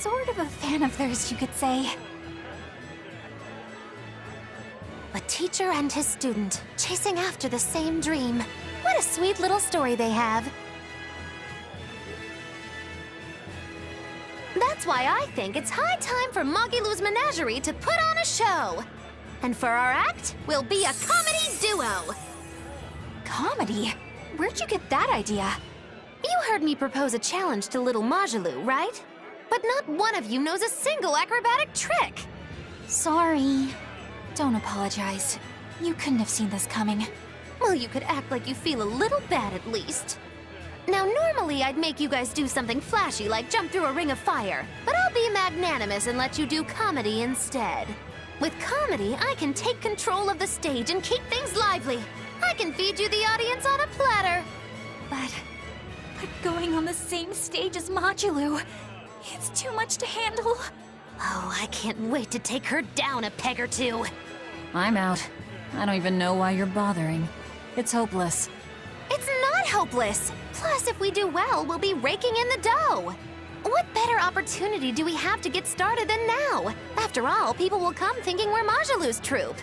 sort of a fan of theirs, you could say. A teacher and his student, chasing after the same dream. What a sweet little story they have. That's why I think it's high time for Magilou's Menagerie to put on a show. And for our act, we'll be a comedy duo. Comedy? Where'd you get that idea? You heard me propose a challenge to little Magilou, right? But not one of you knows a single acrobatic trick. Sorry. Don't apologize. You couldn't have seen this coming. Well, you could act like you feel a little bad at least. Now, normally I'd make you guys do something flashy like jump through a ring of fire, but I'll be magnanimous and let you do comedy instead. With comedy, I can take control of the stage and keep things lively. I can feed you the audience on a platter. But going on the same stage as Magilou, it's too much to handle. Oh, I can't wait to take her down a peg or two. I'm out. I don't even know why you're bothering. It's hopeless. It's not hopeless. Plus, if we do well, we'll be raking in the dough. What better opportunity do we have to get started than now? After all, people will come thinking we're Magilou's troupe.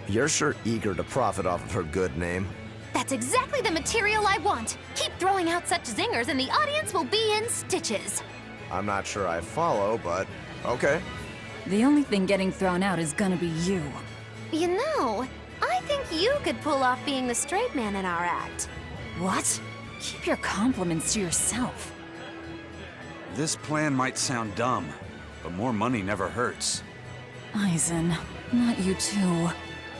You're sure eager to profit off of her good name. That's exactly the material I want. Keep throwing out such zingers and the audience will be in stitches. I'm not sure I follow, but okay. The only thing getting thrown out is gonna be you. You know, I think you could pull off being the straight man in our act. What? Keep your compliments to yourself. This plan might sound dumb, but more money never hurts. Aizen, not you too.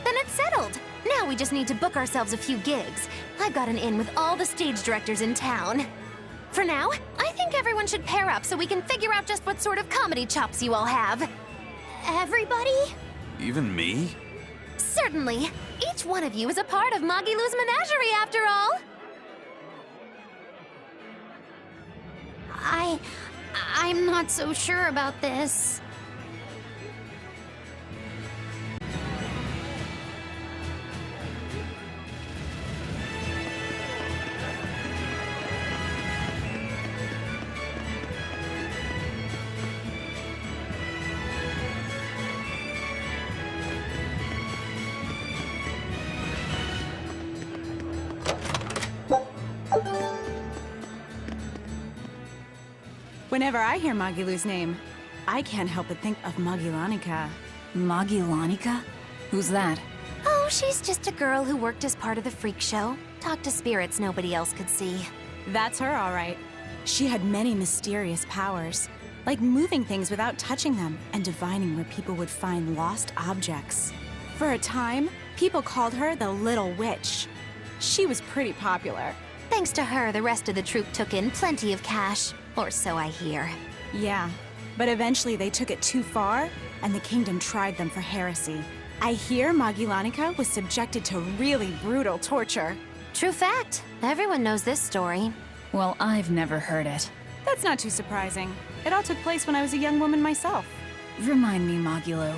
Then it's settled. Now we just need to book ourselves a few gigs. I've got an in with all the stage directors in town. For now, I think everyone should pair up so we can figure out just what sort of comedy chops you all have. Everybody? Even me? Certainly. Each one of you is a part of Magilou's Menagerie, after all. I'm not so sure about this. Whenever I hear Magilou's name, I can't help but think of Magilanica. Magilanica? Who's that? Oh, she's just a girl who worked as part of the freak show. Talked to spirits nobody else could see. That's her, all right. She had many mysterious powers, like moving things without touching them and divining where people would find lost objects. For a time, people called her the Little Witch. She was pretty popular. Thanks to her, the rest of the troupe took in plenty of cash. Or so I hear. Yeah, but eventually they took it too far, and the kingdom tried them for heresy. I hear Magilanica was subjected to really brutal torture. True fact. Everyone knows this story. Well, I've never heard it. That's not too surprising. It all took place when I was a young woman myself. Remind me, Magilou.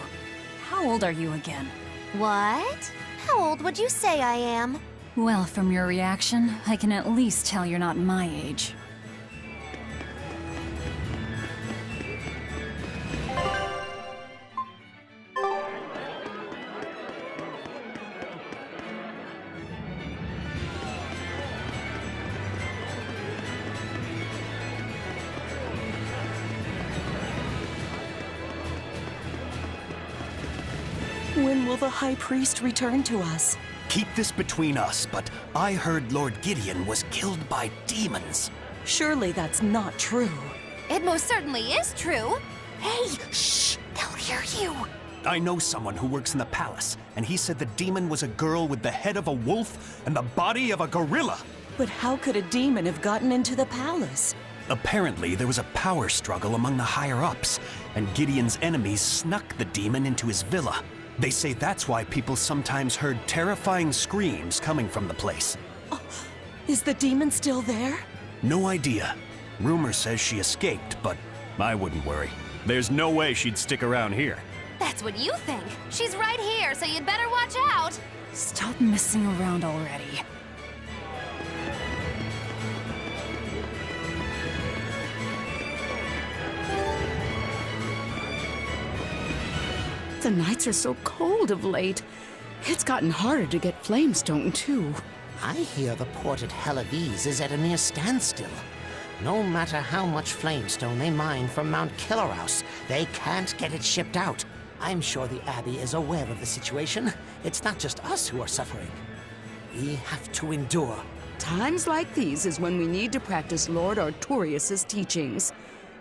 How old are you again? What? How old would you say I am? Well, from your reaction, I can at least tell you're not my age. When will the High Priest return to us? Keep this between us, but I heard Lord Gideon was killed by demons. Surely that's not true. It most certainly is true. Hey, shh! They'll hear you. I know someone who works in the palace, and he said the demon was a girl with the head of a wolf and the body of a gorilla. But how could a demon have gotten into the palace? Apparently, there was a power struggle among the higher-ups, and Gideon's enemies snuck the demon into his villa. They say that's why people sometimes heard terrifying screams coming from the place. Oh, is the demon still there? No idea. Rumor says she escaped, but I wouldn't worry. There's no way she'd stick around here. That's what you think. She's right here, so you'd better watch out. Stop messing around already. the nights are so cold of late. It's gotten harder to get flamestone, too. I hear the port at Helavis is at a near standstill. No matter how much flamestone they mine from Mount Killerhouse, they can't get it shipped out. I'm sure the Abbey is aware of the situation. It's not just us who are suffering. We have to endure. Times like these is when we need to practice Lord Artorius' teachings.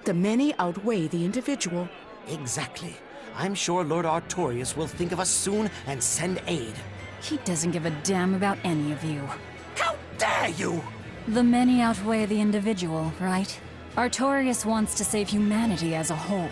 The many outweigh the individual. Exactly. I'm sure Lord Artorius will think of us soon and send aid. He doesn't give a damn about any of you. How dare you! The many outweigh the individual, right? Artorius wants to save humanity as a whole.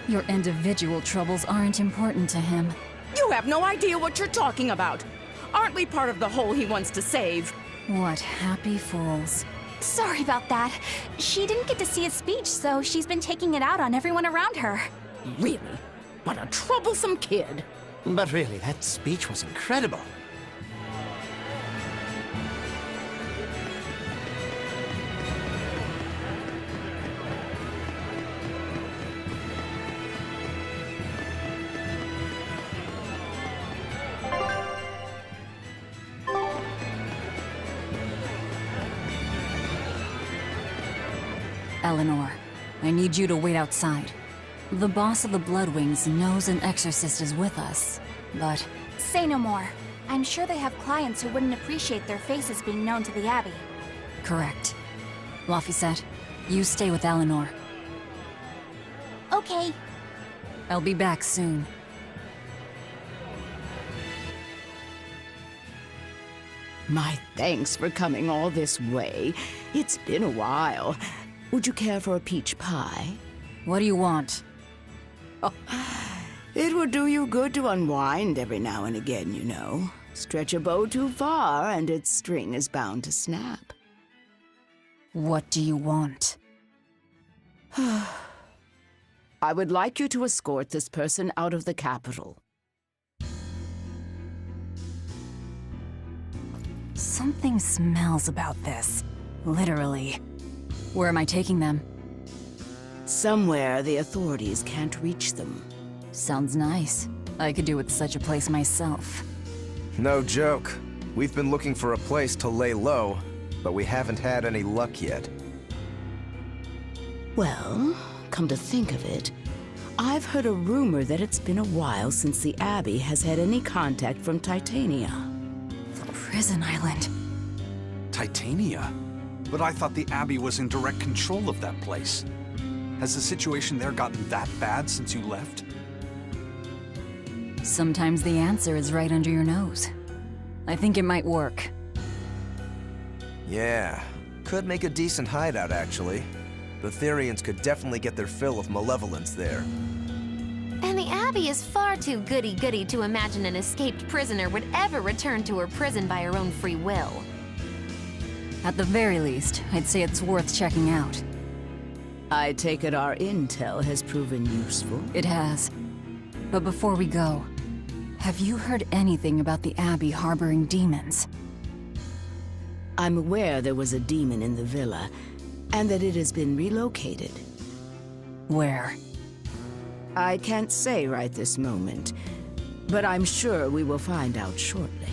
Your individual troubles aren't important to him. You have no idea what you're talking about. Aren't we part of the whole he wants to save? What happy fools. Sorry about that. She didn't get to see his speech, so she's been taking it out on everyone around her. Really? What a troublesome kid. But really, that speech was incredible. Eleanor, I need you to wait outside. The boss of the Bloodwings knows an exorcist is with us, but... Say no more. I'm sure they have clients who wouldn't appreciate their faces being known to the Abbey. Correct. Laphicet, you stay with Eleanor. Okay. I'll be back soon. My thanks for coming all this way. It's been a while. Would you care for a peach pie? What do you want? It would do you good to unwind every now and again, you know. Stretch a bow too far and its string is bound to snap. What do you want? I would like you to escort this person out of the capital. Something smells about this. Literally. Where am I taking them? Somewhere the authorities can't reach them. Sounds nice. I could do with such a place myself. No joke. We've been looking for a place to lay low, but we haven't had any luck yet. Well, come to think of it, I've heard a rumor that it's been a while since the Abbey has had any contact from Titania. Prison Island. Titania? But I thought the Abbey was in direct control of that place. Has the situation there gotten that bad since you left? Sometimes the answer is right under your nose. I think it might work. Yeah, could make a decent hideout, actually. The Therians could definitely get their fill of malevolence there. And the Abbey is far too goody-goody to imagine an escaped prisoner would ever return to her prison by her own free will. At the very least, I'd say it's worth checking out. I take it our intel has proven useful. It has. But before we go, have you heard anything about the Abbey harboring demons? I'm aware there was a demon in the villa, and that it has been relocated. Where? I can't say right this moment, but I'm sure we will find out shortly.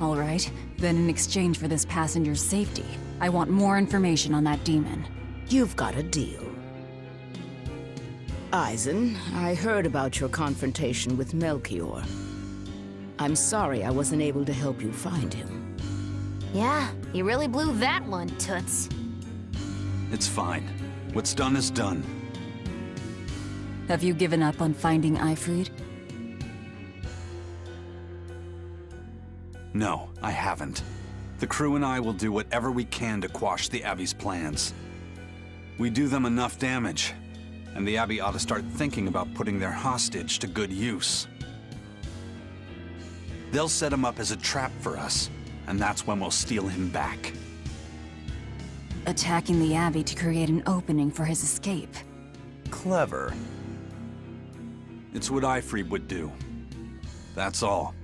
All right, then in exchange for this passenger's safety, I want more information on that demon. You've got a deal. Eisen, I heard about your confrontation with Melchior. I'm sorry I wasn't able to help you find him. Yeah, you really blew that one, Toots. It's fine. What's done is done. Have you given up on finding Eifried? No, I haven't. The crew and I will do whatever we can to quash the Abbey's plans. We do them enough damage, and the Abbey ought to start thinking about putting their hostage to good use. They'll set him up as a trap for us, and that's when we'll steal him back. Attacking the Abbey to create an opening for his escape. Clever. It's what Eifried would do. That's all.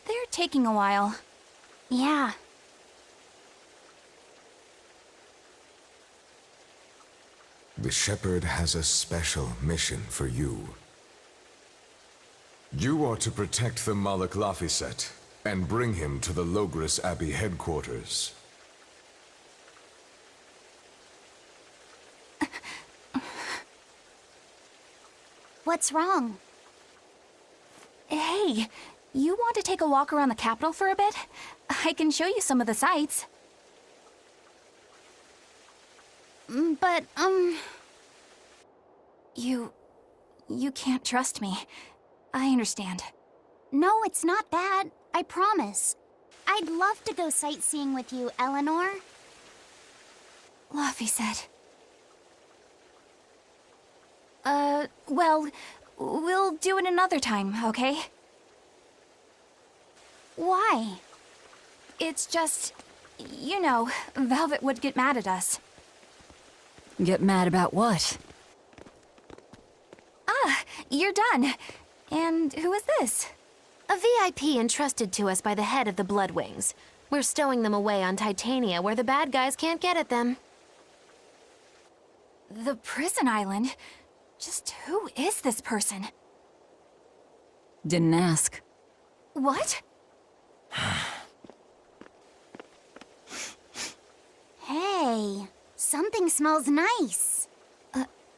They're taking a while. Yeah. The Shepherd has a special mission for you. You are to protect the Malak Laphicet and bring him to the Logris Abbey headquarters. What's wrong? Hey, you want to take a walk around the capital for a bit? I can show you some of the sights. But, You can't trust me. I understand. no, it's not bad. I promise. I'd love to go sightseeing with you, Eleanor. Laphicet. Well, we'll do it another time, okay? Why? It's just, you know, Velvet would get mad at us. Get mad about what? You're done. And who is this? A VIP entrusted to us by the head of the Bloodwings. We're stowing them away on Titania where the bad guys can't get at them. The prison island? Just who is this person? Didn't ask. What? Hey, something smells nice.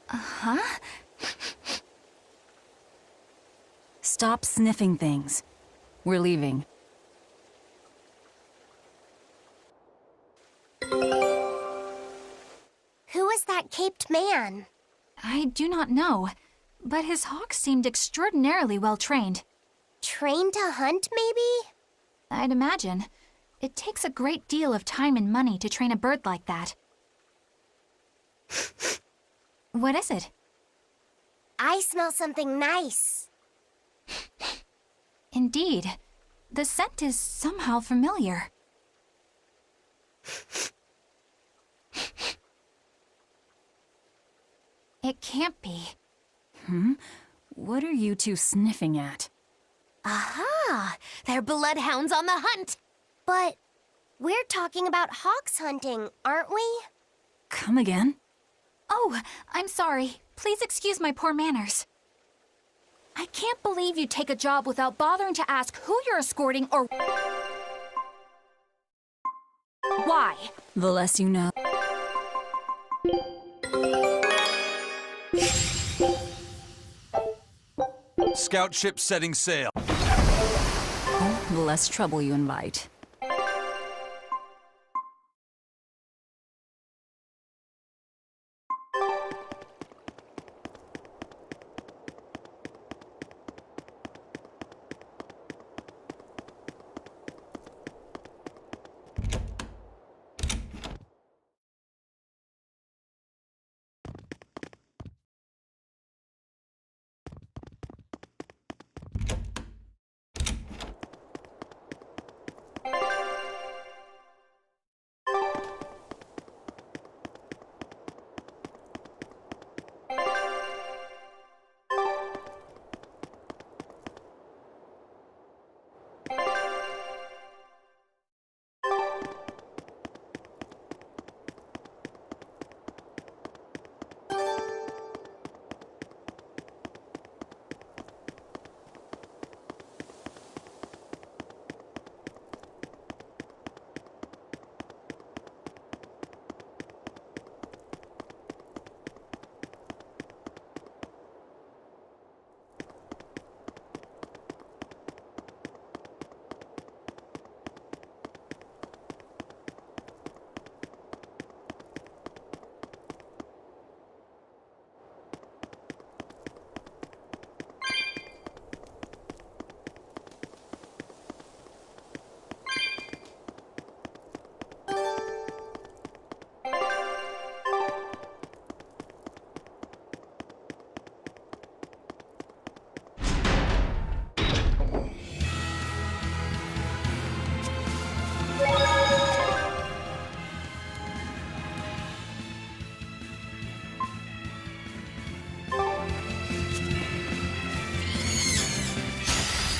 Huh? Stop sniffing things. We're leaving. Who is that caped man? I do not know, but his hawks seemed extraordinarily well trained. Trained to hunt, maybe? I'd imagine. It takes a great deal of time and money to train a bird like that. What is it? I smell something nice. Indeed. The scent is somehow familiar. It can't be. What are you two sniffing at? Aha! They're bloodhounds on the hunt! But we're talking about hawks hunting, aren't we? Come again? Oh, I'm sorry. Please excuse my poor manners. I can't believe you take a job without bothering to ask who you're escorting or why. The less you know. Scout ship setting sail. The less trouble you invite.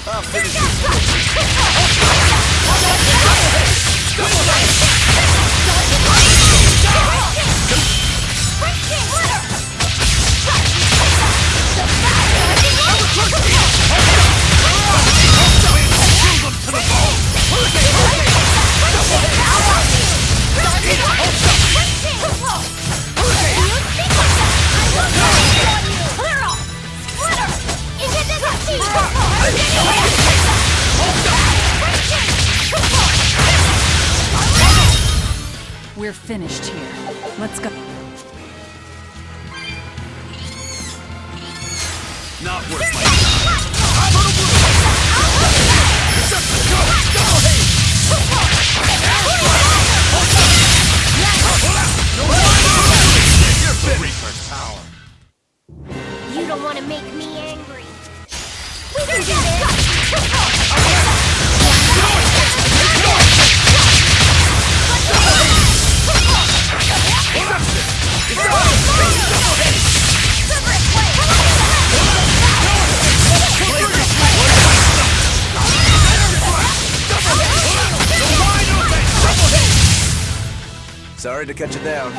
I'll finish this. We're finished here. Let's go. Not worth my You don't want to make me angry. We can do this! Sorry to cut you down.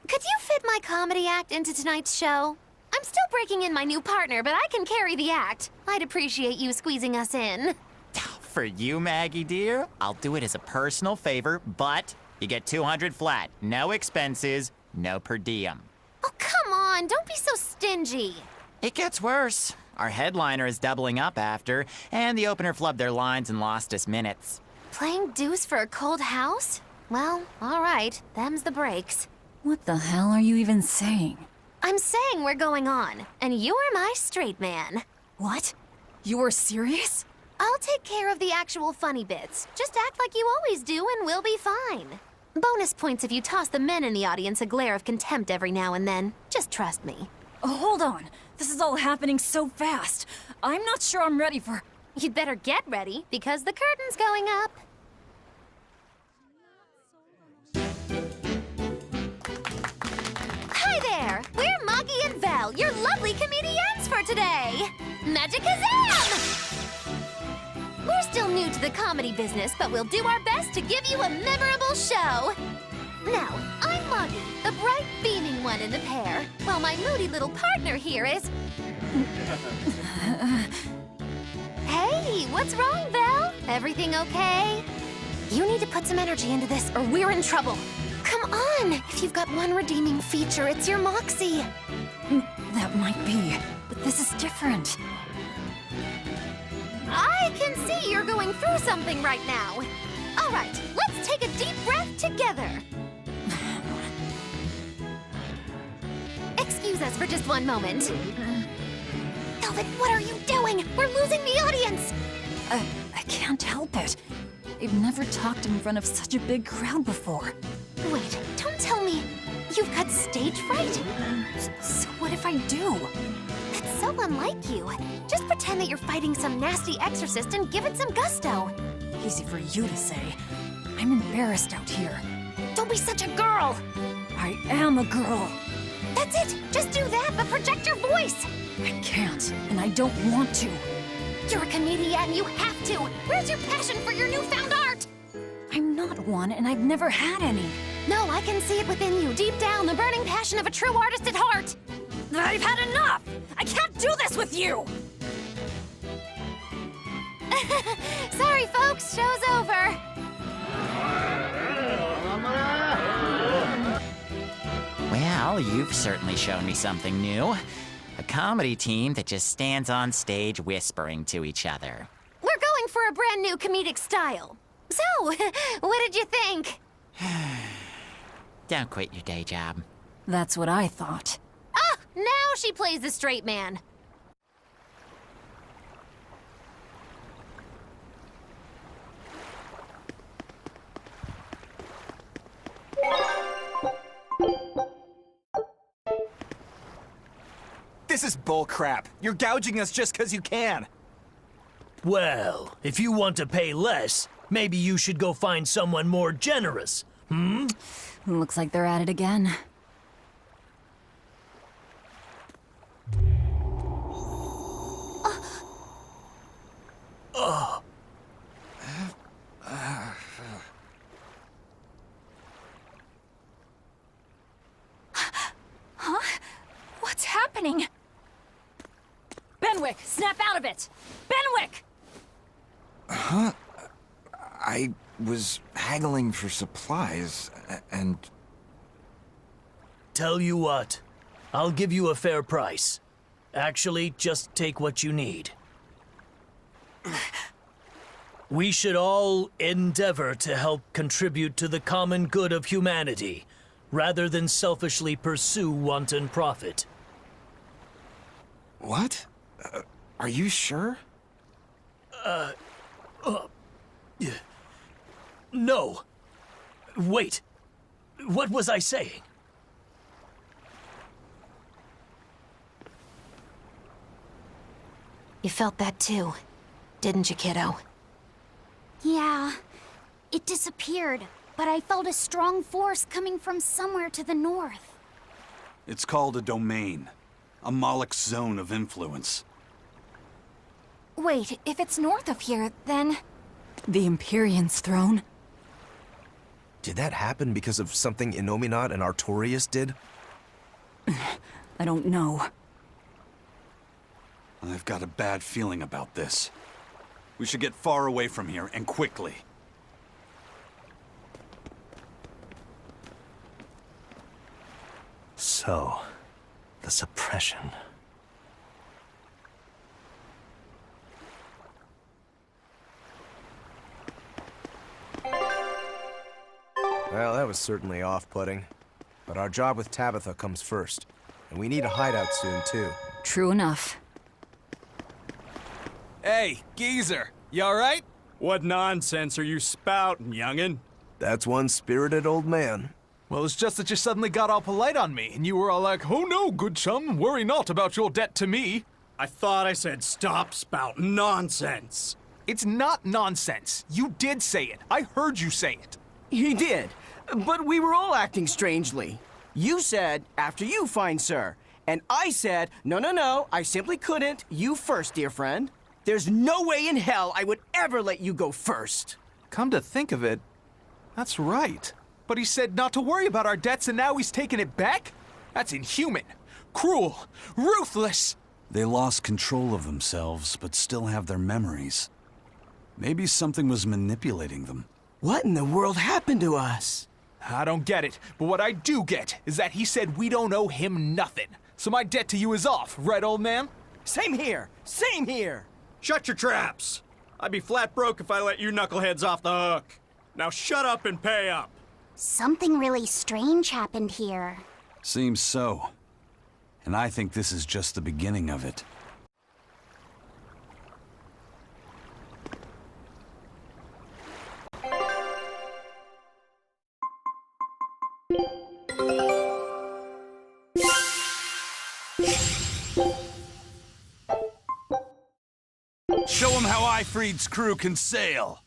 Could you fit my comedy act into tonight's show? I'm still breaking in my new partner, but I can carry the act. I'd appreciate you squeezing us in. For you, Maggie dear, I'll do it as a personal favor, but you get 200 flat. No expenses, no per diem. Oh, come on, don't be so stingy. It gets worse. Our headliner is doubling up after, and the opener flubbed their lines and lost us minutes. Playing deuce for a cold house? Well, all right, them's the breaks. What the hell are you even saying? I'm saying we're going on, and you are my straight man. What? You were serious? I'll take care of the actual funny bits. Just act like you always do and we'll be fine. Bonus points if you toss the men in the audience a glare of contempt every now and then. Just trust me. Oh, hold on. This is all happening so fast. I'm not sure I'm ready for... You'd better get ready, because the curtain's going up. Hi there! We're Moggy and Val, your lovely comedians for today! Magicazam! We're still new to the comedy business, but we'll do our best to give you a memorable show. Now, I'm Moggy, the bright, beaming one fun in the pair, while my moody little partner here is... Hey, what's wrong, Belle? Everything okay? You need to put some energy into this, or we're in trouble. Come on! If you've got one redeeming feature, it's your moxie. That might be, but this is different. I can see you're going through something right now. All right, let's take a deep breath together. Excuse us for just one moment. Velvet, what are you doing? We're losing the audience! I can't help it. I've never talked in front of such a big crowd before. Wait, don't tell me you've got stage fright? So what if I do? That's so unlike you. Just pretend that you're fighting some nasty exorcist and give it some gusto. Easy for you to say. I'm embarrassed out here. Don't be such a girl! I am a girl. That's it! Just do that, but project your voice! I can't, and I don't want to. You're a comedian, you have to! Where's your passion for your newfound art? I'm not one, and I've never had any. No, I can see it within you, deep down, the burning passion of a true artist at heart! I've had enough! I can't do this with you! Sorry, folks, show's over. Well, you've certainly shown me something new. A comedy team that just stands on stage whispering to each other. We're going for a brand new comedic style. So, what did you think? Don't quit your day job. That's what I thought. Ah, now she plays the straight man. This is bullcrap. You're gouging us just 'cause you can. Well, if you want to pay less, maybe you should go find someone more generous. Looks like they're at it again. Huh? What's happening? Benwick, snap out of it! Benwick! Huh? I was haggling for supplies, and... Tell you what, I'll give you a fair price. Actually, just take what you need. We should all endeavor to help contribute to the common good of humanity, rather than selfishly pursue wanton profit. What? Are you sure? No. Wait. What was I saying? You felt that too, didn't you, kiddo? Yeah. It disappeared, but I felt a strong force coming from somewhere to the north. It's called a domain. A Moloch zone of influence. Wait, if it's north of here, then... The Empyrean's throne? Did that happen because of something Innominat and Artorias did? I don't know. I've got a bad feeling about this. We should get far away from here, and quickly. So, the suppression. Well, that was certainly off-putting. But our job with Tabitha comes first. And we need a hideout soon, too. True enough. Hey, geezer, you alright? What nonsense are you spouting, youngin'? That's one spirited old man. Well, it's just that you suddenly got all polite on me, and you were all like, "Oh no, good chum, worry not about your debt to me." I thought I said stop spouting nonsense. It's not nonsense. You did say it. I heard you say it. He did, but we were all acting strangely. You said, after you, fine sir. And I said, no, I simply couldn't. You first, dear friend. There's no way in hell I would ever let you go first. Come to think of it, that's right. But he said not to worry about our debts, and now he's taking it back? That's inhuman, cruel, ruthless! They lost control of themselves, but still have their memories. Maybe something was manipulating them. What in the world happened to us? I don't get it, but what I do get is that he said we don't owe him nothing. So my debt to you is off, right, old man? Same here! Same here! Shut your traps! I'd be flat broke if I let you knuckleheads off the hook. Now shut up and pay up. Something really strange happened here. Seems so. And I think this is just the beginning of it. Show him how Ifreed's crew can sail!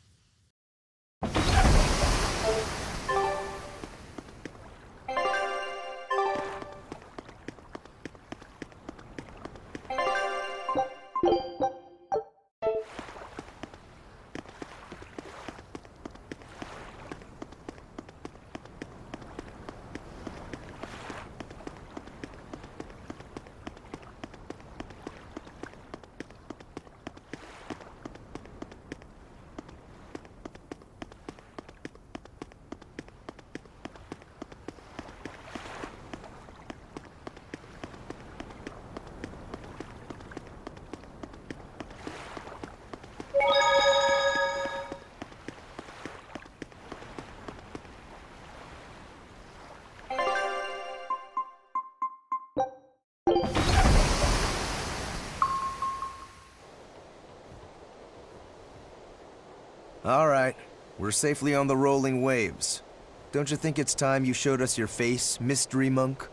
All right, we're safely on the rolling waves. Don't you think it's time you showed us your face, mystery monk?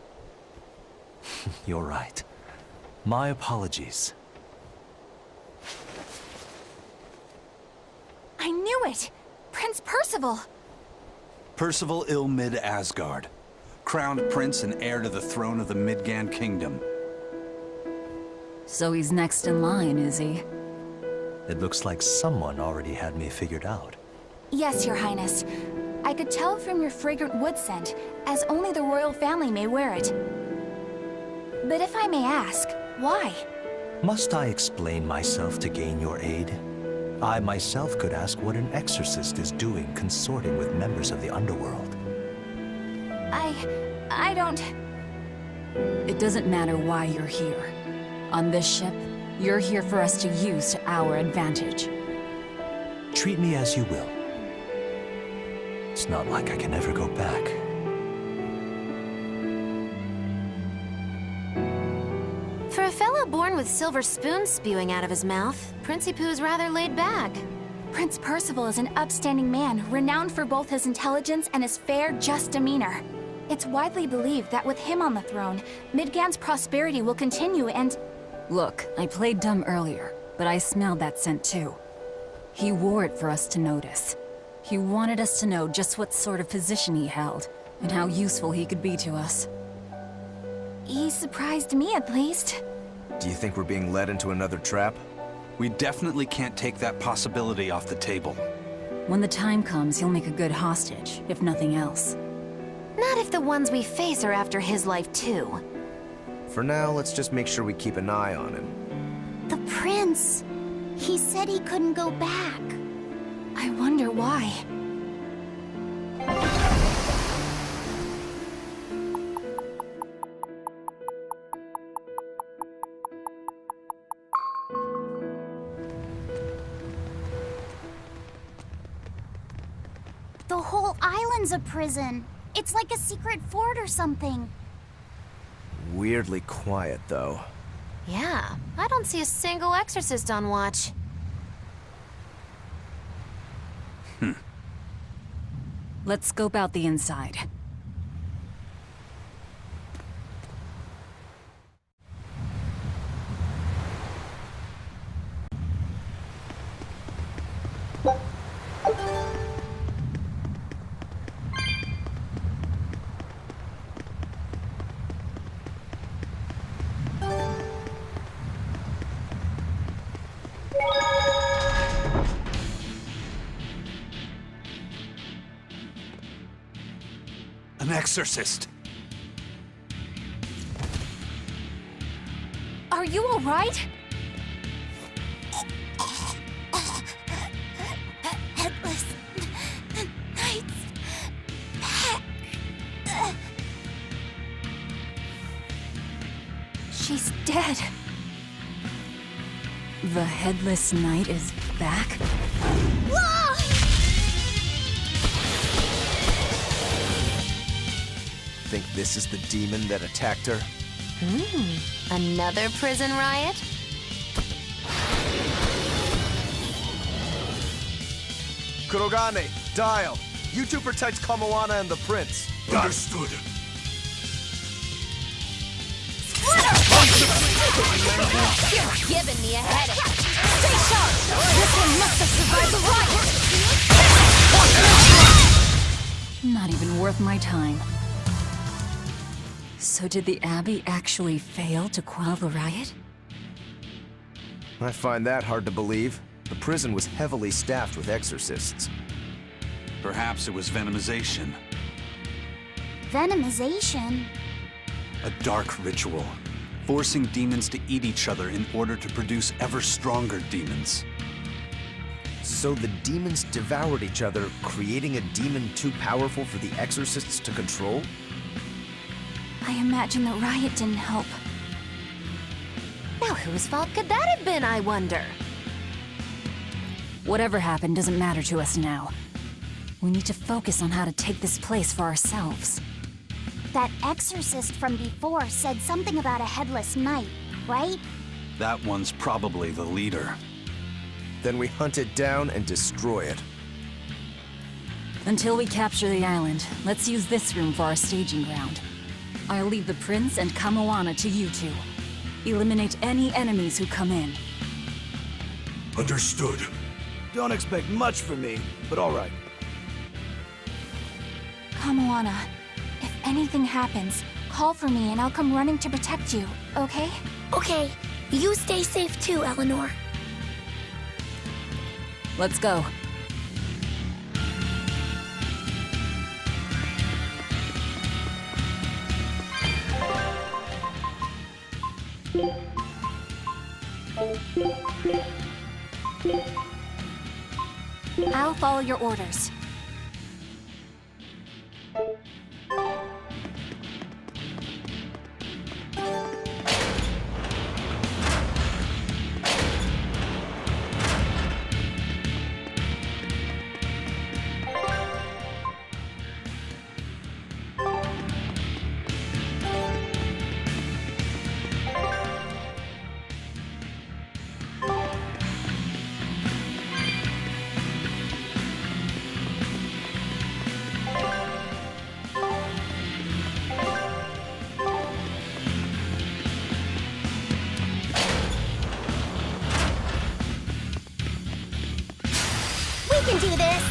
You're right. My apologies. I knew it! Prince Percival! Percival Ilmid Asgard, crowned prince and heir to the throne of the Midgand Kingdom. So he's next in line, is he? It looks like someone already had me figured out. Yes, Your Highness. I could tell from your fragrant wood scent, as only the royal family may wear it. But if I may ask, why? Must I explain myself to gain your aid? I myself could ask what an exorcist is doing consorting with members of the underworld. I don't... It doesn't matter why you're here. On this ship, you're here for us to use to our advantage. Treat me as you will. It's not like I can ever go back. For a fellow born with silver spoons spewing out of his mouth, Princi Poo's rather laid back. Prince Percival is an upstanding man, renowned for both his intelligence and his fair, just demeanor. It's widely believed that with him on the throne, Midgand's prosperity will continue and... Look, I played dumb earlier, but I smelled that scent too. He wore it for us to notice. He wanted us to know just what sort of position he held, and how useful he could be to us. He surprised me, at least. Do you think we're being led into another trap? We definitely can't take that possibility off the table. When the time comes, he'll make a good hostage, if nothing else. Not if the ones we face are after his life too. For now, let's just make sure we keep an eye on him. The prince. He said he couldn't go back. I wonder why. The whole island's a prison. It's like a secret fort or something. Weirdly quiet, though. Yeah, I don't see a single exorcist on watch. Let's scope out the inside. An exorcist! Are you all right? Headless Knight's back. She's dead. The Headless Knight is back? Whoa! Think this is the demon that attacked her? Another prison riot? Kurogane, Dial. You two protect Kamoana and the prince. Understood. You're giving me a headache. Stay sharp! This one must have survived the riot! Not even worth my time. So did the Abbey actually fail to quell the riot? I find that hard to believe. The prison was heavily staffed with exorcists. Perhaps it was venomization. Venomization? A dark ritual, forcing demons to eat each other in order to produce ever stronger demons. So the demons devoured each other, creating a demon too powerful for the exorcists to control? I imagine the riot didn't help. Now whose fault could that have been, I wonder? Whatever happened doesn't matter to us now. We need to focus on how to take this place for ourselves. That exorcist from before said something about a headless knight, right? That one's probably the leader. Then we hunt it down and destroy it. Until we capture the island, let's use this room for our staging ground. I'll leave the prince and Kamoana to you two. Eliminate any enemies who come in. Understood. Don't expect much from me, but all right. Kamoana, if anything happens, call for me and I'll come running to protect you, okay? Okay. You stay safe too, Eleanor. Let's go. I'll follow your orders. We can do this!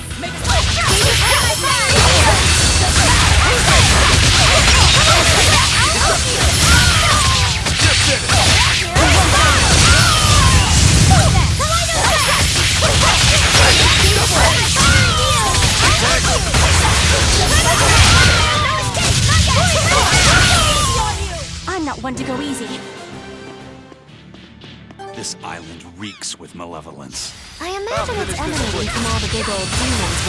I'm not one to go easy. This island reeks with malevolence. I imagine it's emanating from all the big old demons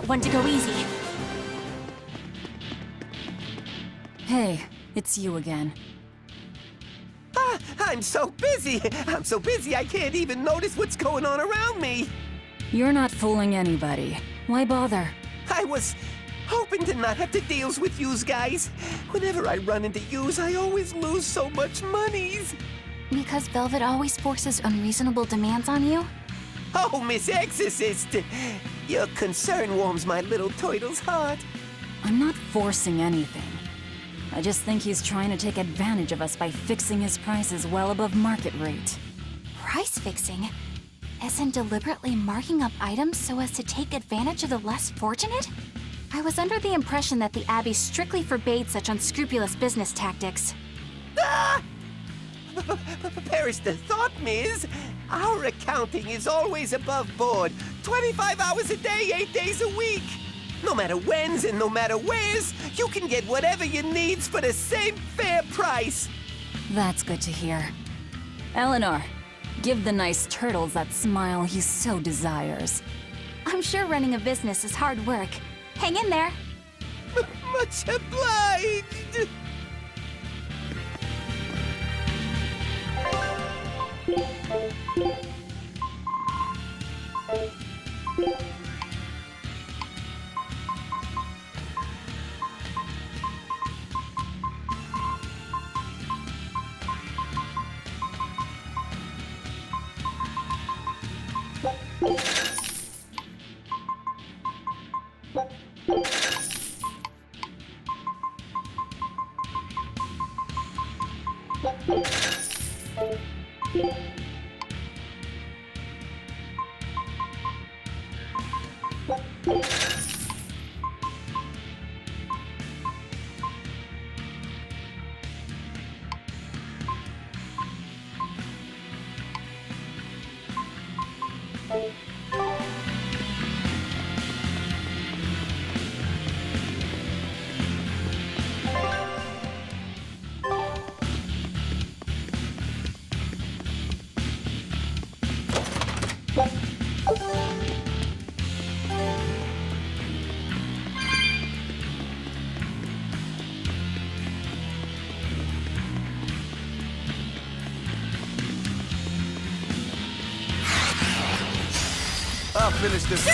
not one to go easy. Hey, it's you again. I'm so busy. I'm so busy I can't even notice what's going on around me. You're not fooling anybody. Why bother? I was hoping to not have to deal with yous guys. Whenever I run into yous, I always lose so much monies. Because Velvet always forces unreasonable demands on you? Oh, Miss Exorcist! Your concern warms my little turtle's heart. I'm not forcing anything. I just think he's trying to take advantage of us by fixing his prices well above market rate. Price fixing? As in deliberately marking up items so as to take advantage of the less fortunate? I was under the impression that the Abbey strictly forbade such unscrupulous business tactics. Ah! Perish the thought, Miss. Our accounting is always above board. 25 hours a day, 8 days a week. No matter whens and no matter wheres, you can get whatever you needs for the same fair price. That's good to hear. Eleanor, give the nice turtles that smile he so desires. I'm sure running a business is hard work. Hang in there. Much obliged. I'll finish this.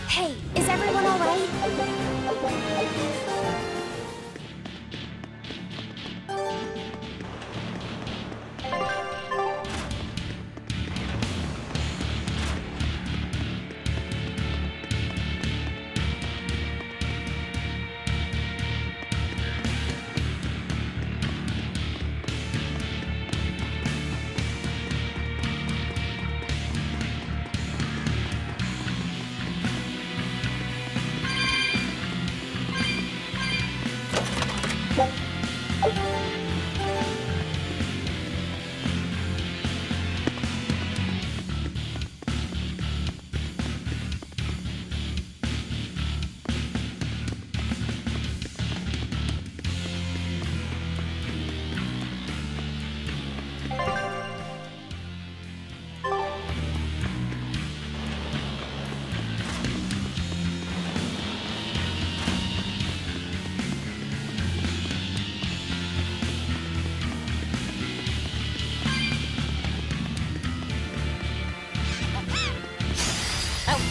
Hey, is everyone all right?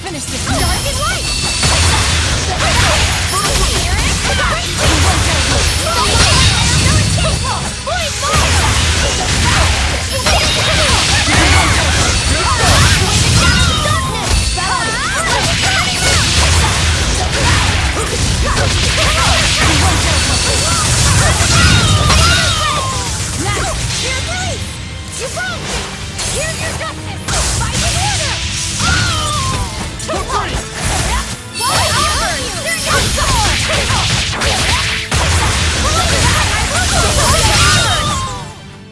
Finish this dark and light! Here's your justice! Fight in order!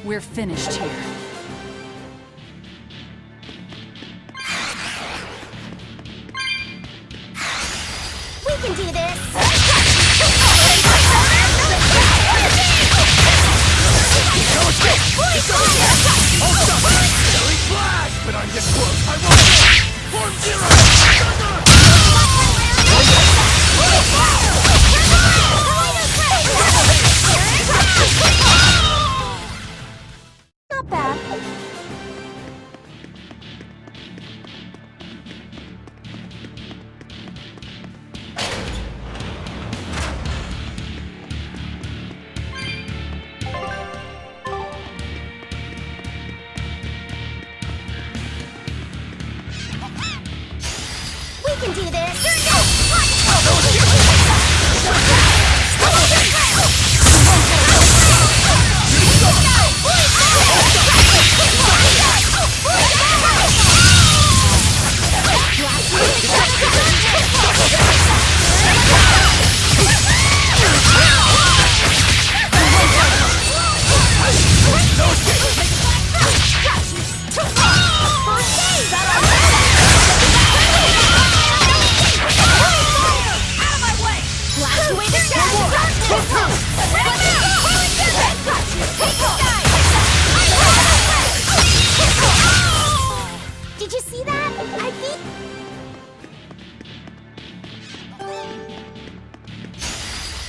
We're finished here. We can do this! But I'm this close. I won't. Form zero. Not bad. We can do this! Here we Did you see that? I think...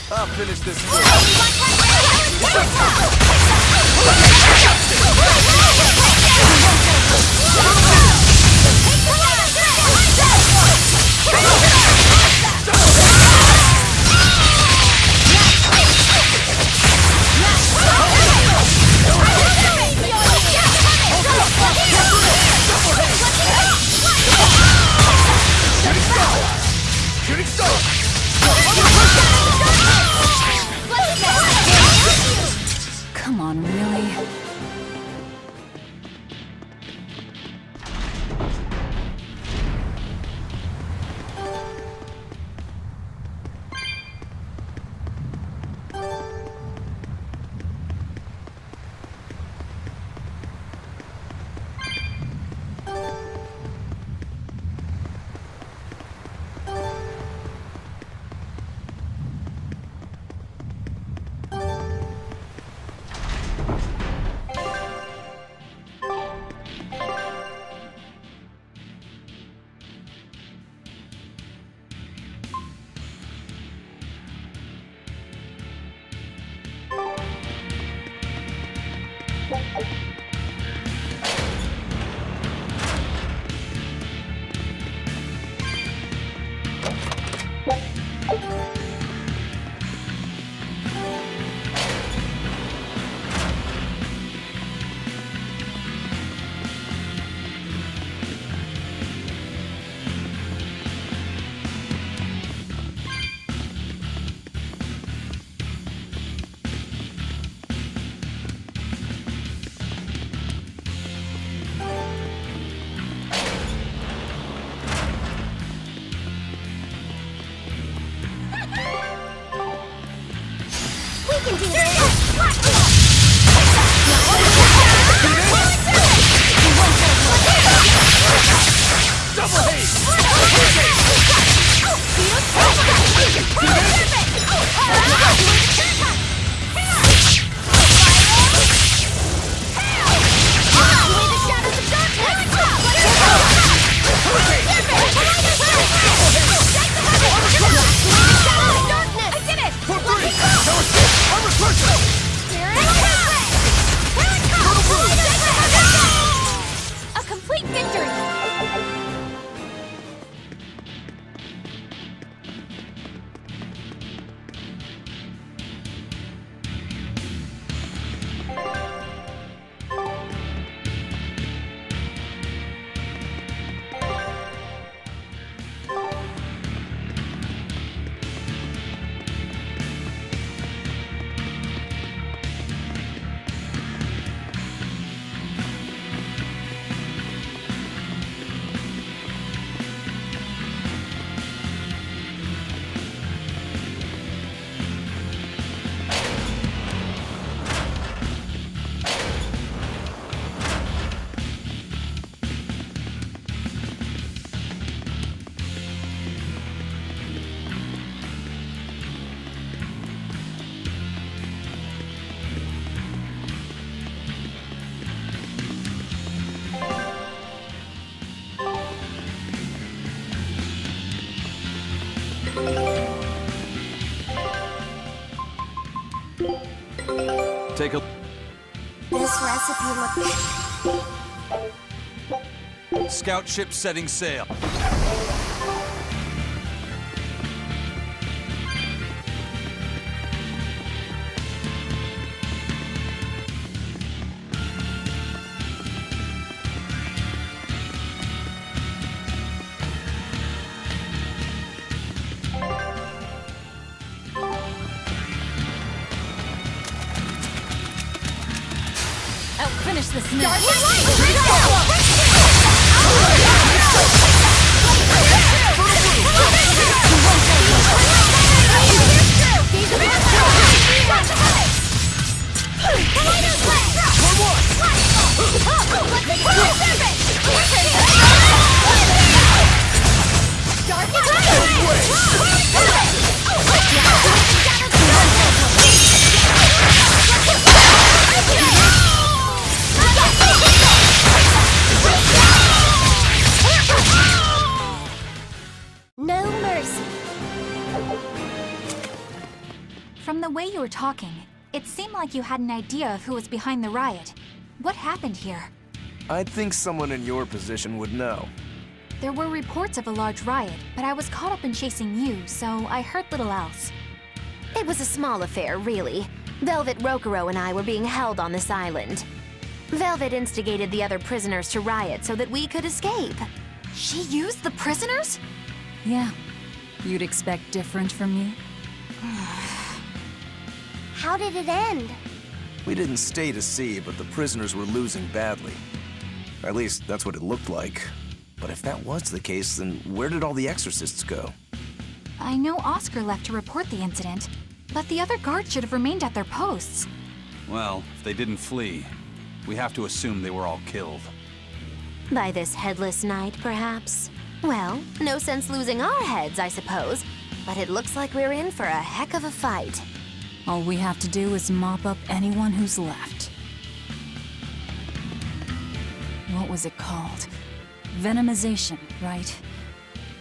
I'll finish this Come on, really? Take a... This recipe looks... Scout ship setting sail. Finish this now. No mercy. From the way you were talking, it seemed like you had an idea of who was behind the riot. What happened here? I'd think someone in your position would know. There were reports of a large riot, but I was caught up in chasing you, so I heard little else. It was a small affair, really. Velvet Rokuro and I were being held on this island. Velvet instigated the other prisoners to riot so that we could escape. She used the prisoners? Yeah. You'd expect different from me? How did it end? We didn't stay to see, but the prisoners were losing badly. At least, that's what it looked like. But if that was the case, then where did all the exorcists go? I know Oscar left to report the incident, but the other guards should have remained at their posts. Well, if they didn't flee, we have to assume they were all killed. By this headless knight, perhaps? Well, no sense losing our heads, I suppose. But it looks like we're in for a heck of a fight. All we have to do is mop up anyone who's left. What was it called? Venomization, right?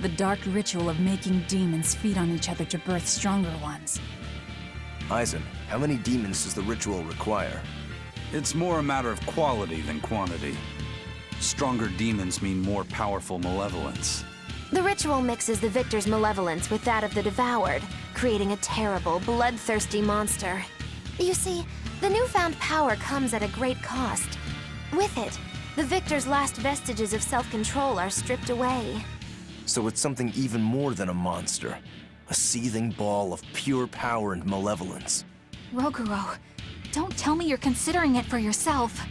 The dark ritual of making demons feed on each other to birth stronger ones. Eisen, how many demons does the ritual require? It's more a matter of quality than quantity. Stronger demons mean more powerful malevolence. The ritual mixes the victor's malevolence with that of the devoured, creating a terrible, bloodthirsty monster. You see, the newfound power comes at a great cost. With it, the victor's last vestiges of self-control are stripped away. So it's something even more than a monster. A seething ball of pure power and malevolence. Rokuro, don't tell me you're considering it for yourself.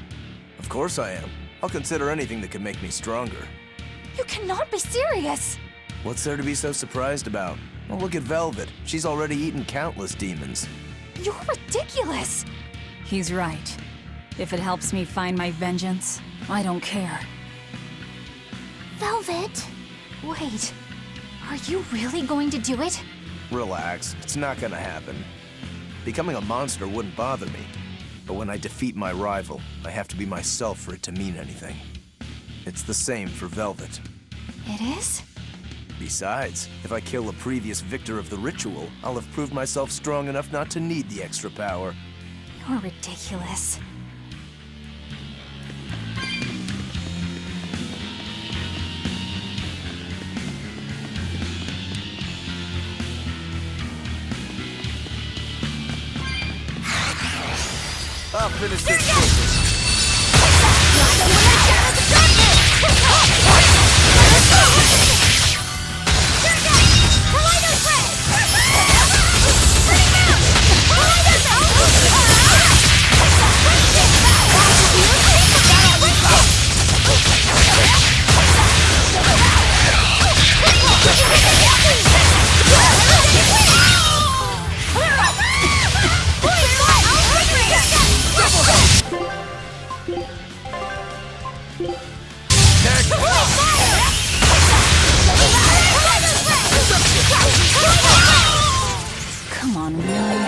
Of course I am. I'll consider anything that can make me stronger. You cannot be serious! What's there to be so surprised about? Well, look at Velvet. She's already eaten countless demons. You're ridiculous! He's right. If it helps me find my vengeance, I don't care. Velvet? Wait, are you really going to do it? Relax, it's not gonna happen. Becoming a monster wouldn't bother me. But when I defeat my rival, I have to be myself for it to mean anything. It's the same for Velvet. It is? Besides, if I kill a previous victor of the ritual, I'll have proved myself strong enough not to need the extra power. You're ridiculous. I'll finish this. Come on, really?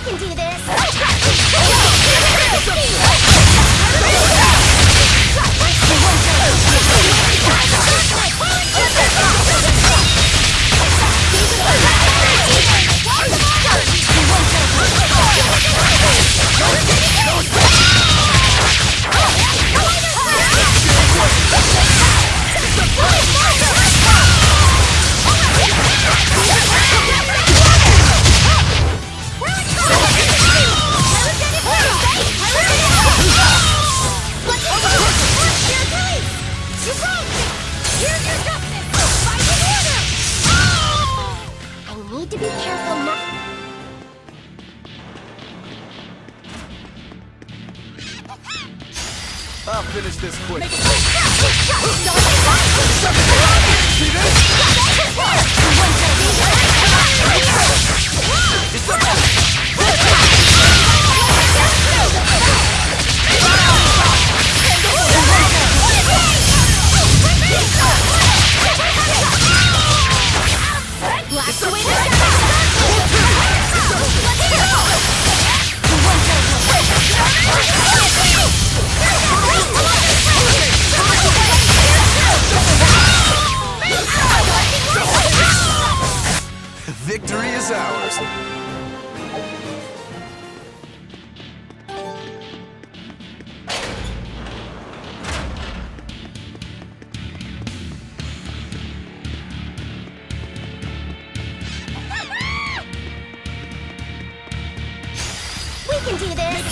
can do this! I need to be careful not. I'll finish this quick. Victory is ours. We can do this!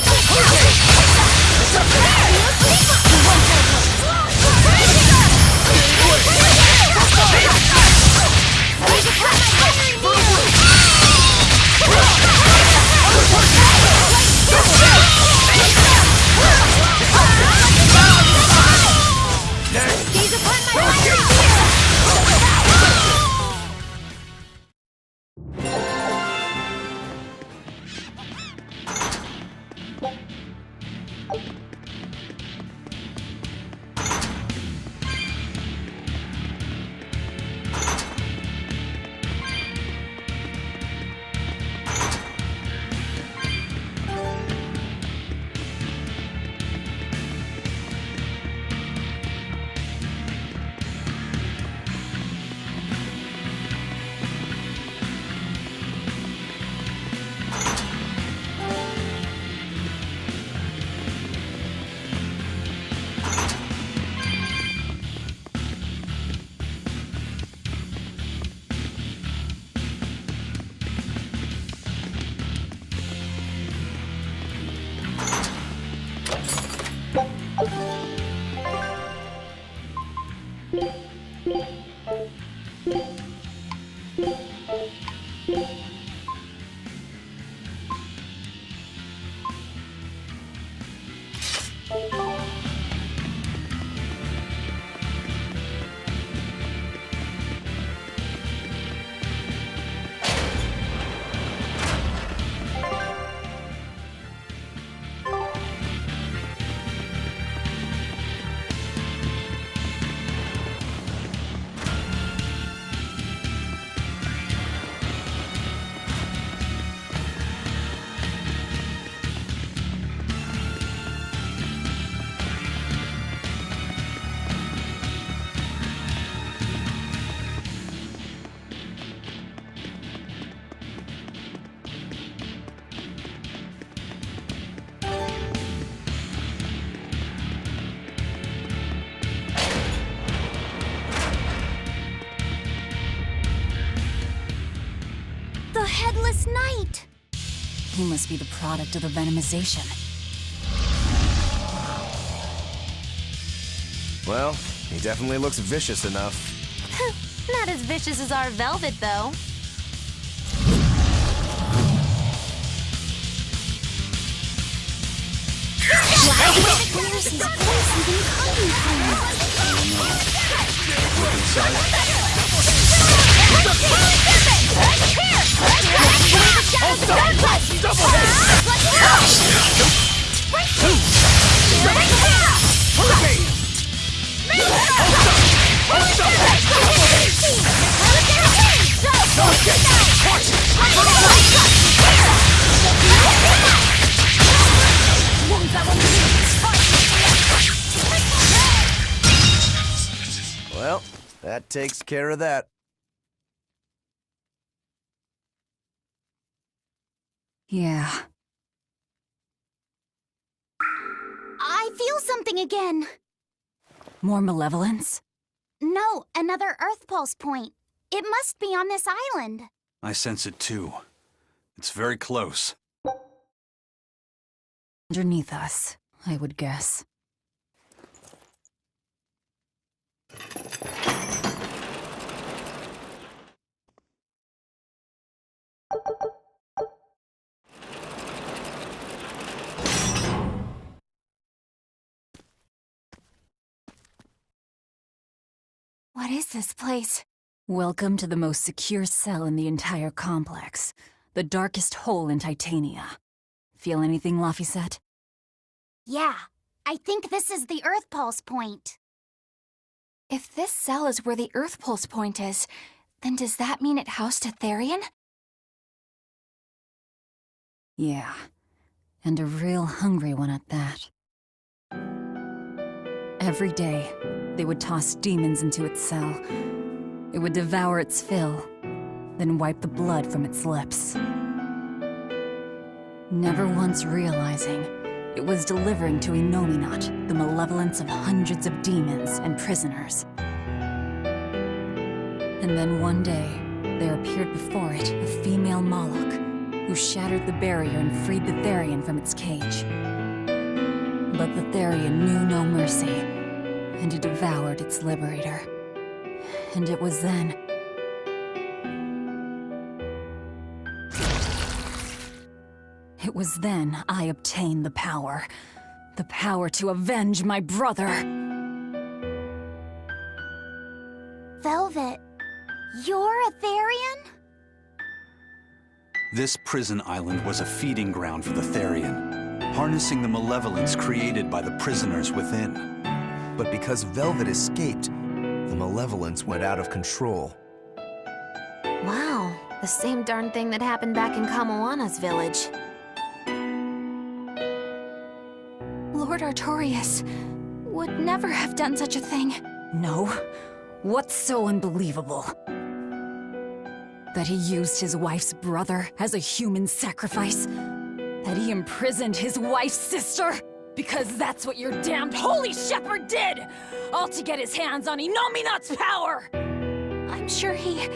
The Headless Knight! He must be the product of the venomization. Well, he definitely looks vicious enough. Not as vicious as our Velvet, though. Where's his voice even coming That takes care of that. Yeah. I feel something again. More malevolence? No, another Earth Pulse point. It must be on this island. I sense it too. It's very close. Underneath us, I would guess. What is this place? Welcome to the most secure cell in the entire complex. The darkest hole in Titania. Feel anything, Laphicet? Yeah, I think this is the Earth Pulse point. If this cell is where the Earth Pulse point is, then does that mean it housed a Therian? Yeah. And a real hungry one at that. Every day, they would toss demons into its cell. It would devour its fill, then wipe the blood from its lips. Never once realizing it was delivering to Inominat the malevolence of hundreds of demons and prisoners. And then one day, there appeared before it a female Moloch, who shattered the barrier and freed the Therian from its cage. But the Therian knew no mercy, and it devoured its liberator. And it was then... It was then I obtained the power. The power to avenge my brother. Velvet, you're a Therian? This prison island was a feeding ground for the Therian, harnessing the malevolence created by the prisoners within. But because Velvet escaped, the malevolence went out of control. Wow, the same darn thing that happened back in Kamoana's village. Lord Artorias would never have done such a thing. No. What's so unbelievable? That he used his wife's brother as a human sacrifice? That he imprisoned his wife's sister? Because that's what your damned Holy Shepherd did! All to get his hands on Inominat's power! I'm sure he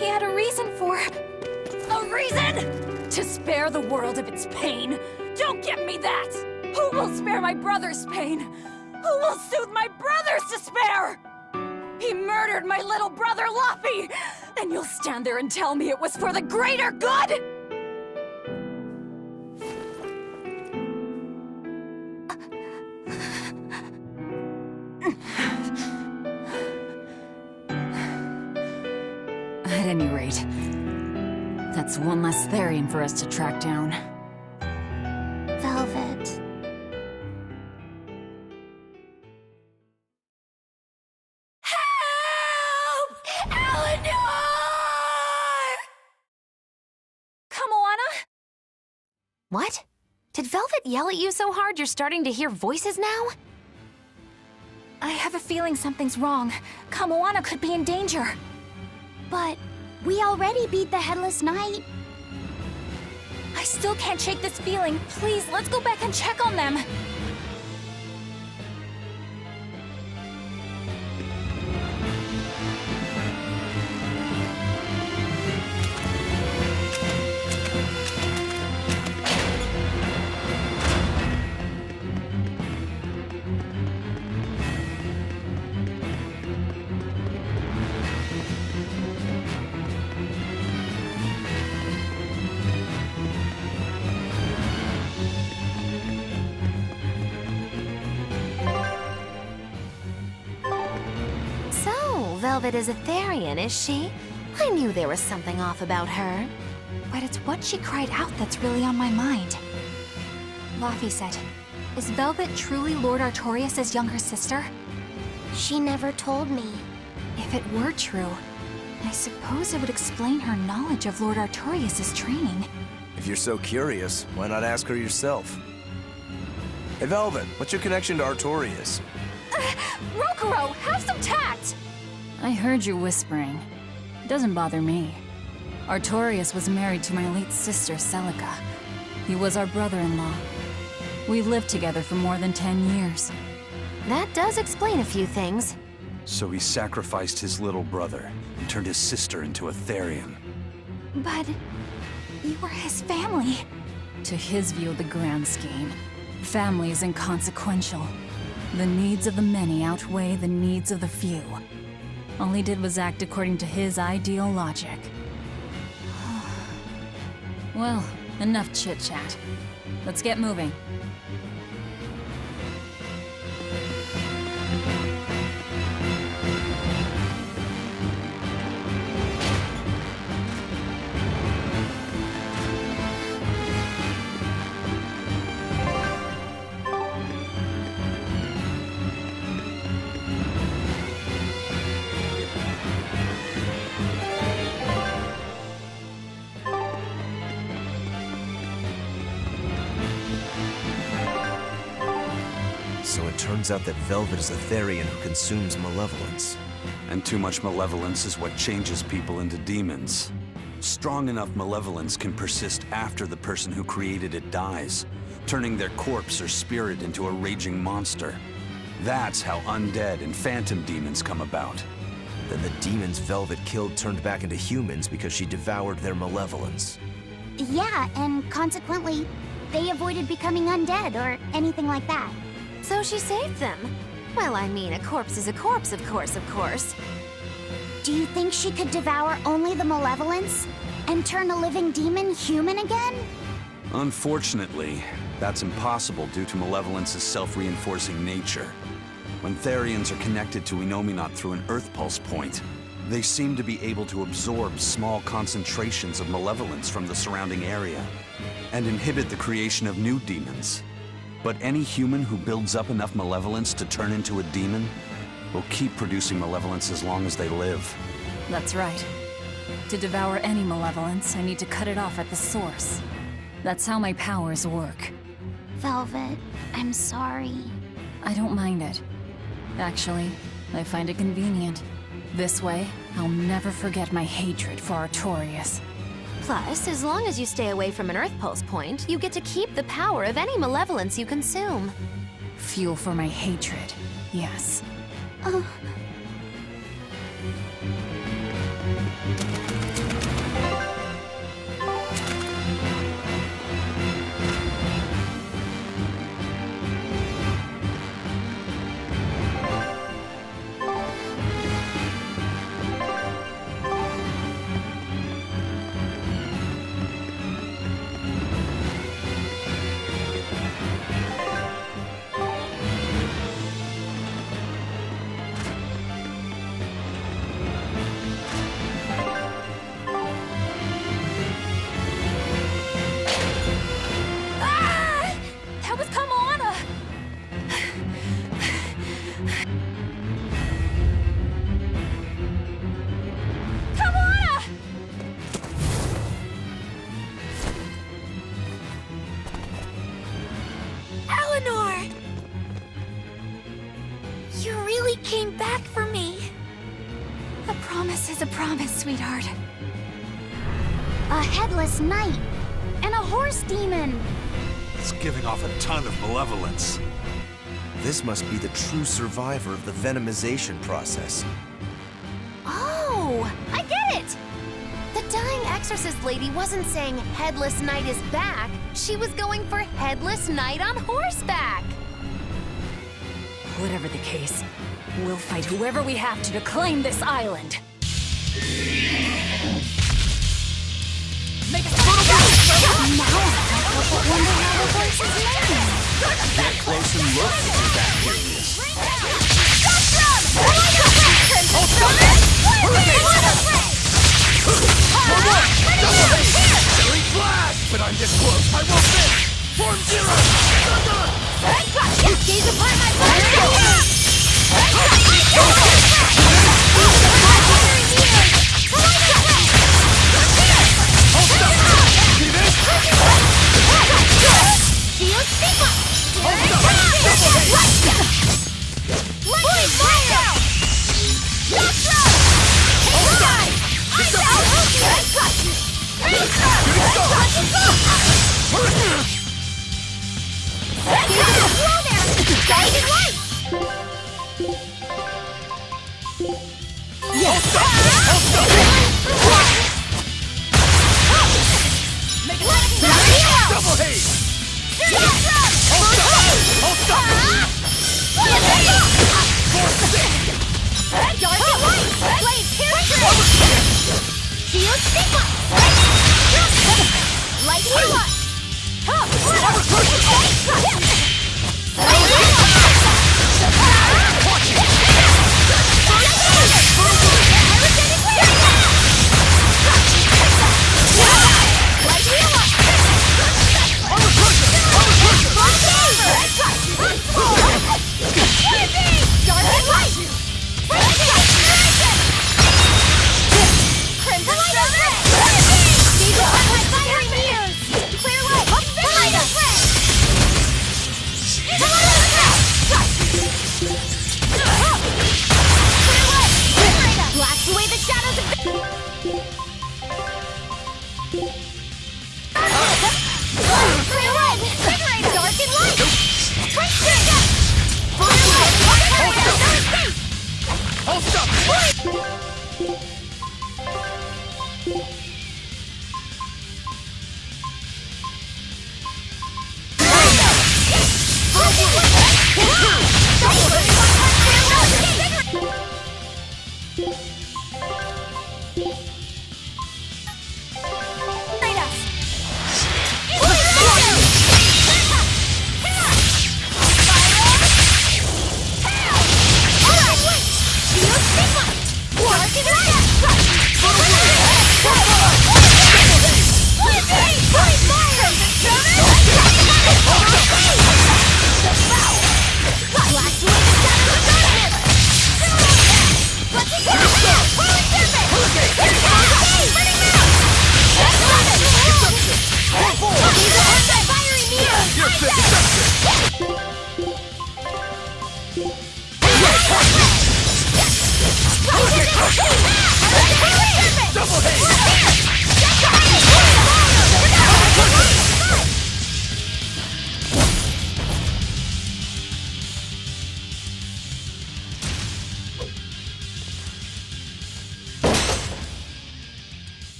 had a reason for... A reason? To spare the world of its pain? Don't give me that! Who will spare my brother's pain? Who will soothe my brother's despair? He murdered my little brother, Laffy! And you'll stand there and tell me it was for the greater good?! At any rate, that's one less Therian for us to track down. Velvet. What? Did Velvet yell at you so hard you're starting to hear voices now? I have a feeling something's wrong. Kamoana could be in danger. But we already beat the Headless Knight. I still can't shake this feeling. Please, let's go back and check on them. Velvet is a Therian, is she? I knew there was something off about her. But it's what she cried out that's really on my mind. Laphicet, is Velvet truly Lord Artorias' younger sister? She never told me. If it were true, I suppose it would explain her knowledge of Lord Artorias' training. If you're so curious, why not ask her yourself? Hey, Velvet, what's your connection to Artorias? Rokuro, have some tact! I heard you whispering. It doesn't bother me. Artorius was married to my late sister, Celica. He was our brother-in-law. We lived together for more than 10 years. That does explain a few things. So he sacrificed his little brother and turned his sister into a Therian. But you were his family. To his view of the grand scheme, family is inconsequential. The needs of the many outweigh the needs of the few. All he did was act according to his ideal logic. Well, enough chit-chat. Let's get moving. So it turns out that Velvet is a Therian who consumes malevolence. And too much malevolence is what changes people into demons. Strong enough malevolence can persist after the person who created it dies, turning their corpse or spirit into a raging monster. That's how undead and phantom demons come about. Then the demons Velvet killed turned back into humans because she devoured their malevolence. Yeah, and consequently, they avoided becoming undead or anything like that. So she saved them. Well, I mean, a corpse is a corpse, of course. Do you think she could devour only the malevolence and turn a living demon human again? Unfortunately, that's impossible due to malevolence's self-reinforcing nature. When Therians are connected to Enominat through an Earth Pulse point, they seem to be able to absorb small concentrations of malevolence from the surrounding area and inhibit the creation of new demons. But any human who builds up enough malevolence to turn into a demon will keep producing malevolence as long as they live. That's right. To devour any malevolence, I need to cut it off at the source. That's how my powers work. Velvet, I'm sorry. I don't mind it. Actually, I find it convenient. This way, I'll never forget my hatred for Artorius. Plus, as long as you stay away from an Earth Pulse point, you get to keep the power of any malevolence you consume. Fuel for my hatred, yes. Came back for me. A promise is a promise, sweetheart. A headless knight and a horse demon. It's giving off a ton of malevolence. This must be the true survivor of the venomization process. Oh, I get it! The dying exorcist lady wasn't saying Headless Knight is back. She was going for Headless Knight on horseback. Whatever the case, we'll fight whoever we have to claim this island. Make a now I can't help but wonder how the voice is made. Get close and look if you're that curious. But I'm this close, I won't miss! Form zero! Gaze upon my fire! Lightning fire!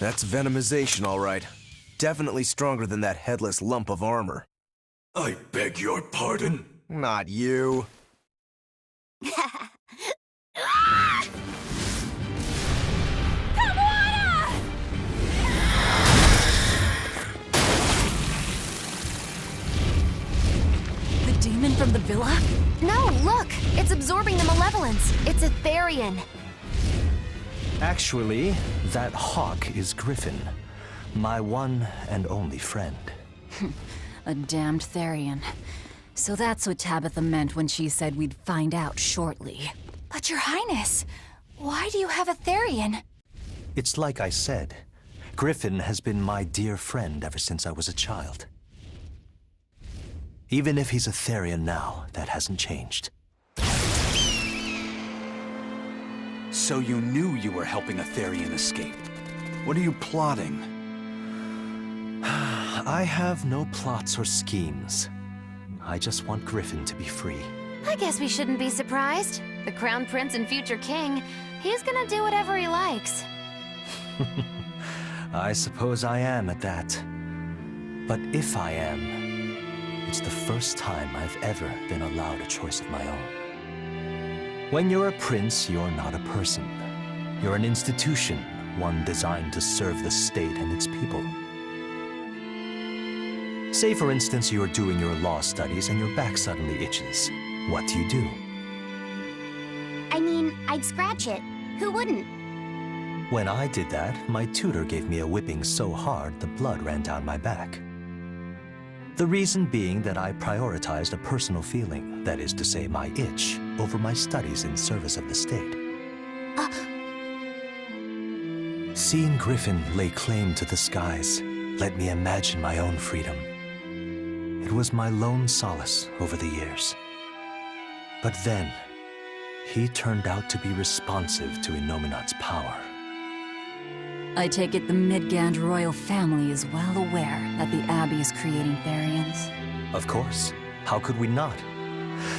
That's venomization, all right. Definitely stronger than that headless lump of armor. I beg your pardon? Not you. The demon from the villa? No, look! It's absorbing the malevolence. It's a Therian. Actually, that hawk is Griffin, my one and only friend. A damned Therian. So that's what Tabitha meant when she said we'd find out shortly. But Your Highness, why do you have a Therian? It's like I said. Griffin has been my dear friend ever since I was a child. Even if he's a Therian now, that hasn't changed. So you knew you were helping a Therian escape. What are you plotting? I have no plots or schemes. I just want Griffin to be free. I guess we shouldn't be surprised. The Crown Prince and future king, he's gonna do whatever he likes. I suppose I am at that. But if I am, it's the first time I've ever been allowed a choice of my own. When you're a prince, you're not a person. You're an institution, one designed to serve the state and its people. Say, for instance, you're doing your law studies and your back suddenly itches. What do? I mean, I'd scratch it. Who wouldn't? When I did that, my tutor gave me a whipping so hard the blood ran down my back. The reason being that I prioritized a personal feeling, that is to say my itch, over my studies in service of the state. Seeing Griffin lay claim to the skies let me imagine my own freedom. It was my lone solace over the years. But then, he turned out to be responsive to Innominat's power. I take it the Midgand royal family is well aware that the Abbey is creating Therians. Of course. How could we not?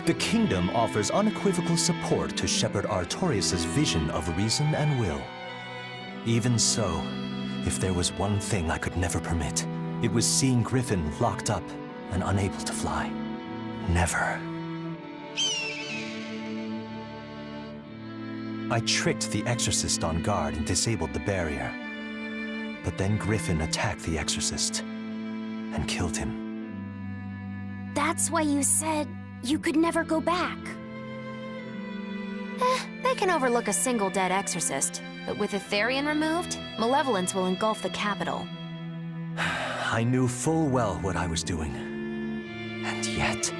The kingdom offers unequivocal support to Shepherd Artorius' vision of reason and will. Even so, if there was one thing I could never permit, it was seeing Griffin locked up and unable to fly. Never. I tricked the Exorcist on guard and disabled the barrier. But then Griffin attacked the Exorcist and killed him. That's why you said you could never go back. They can overlook a single dead exorcist, but with a Therian removed, malevolence will engulf the capital. I knew full well what I was doing. And yet,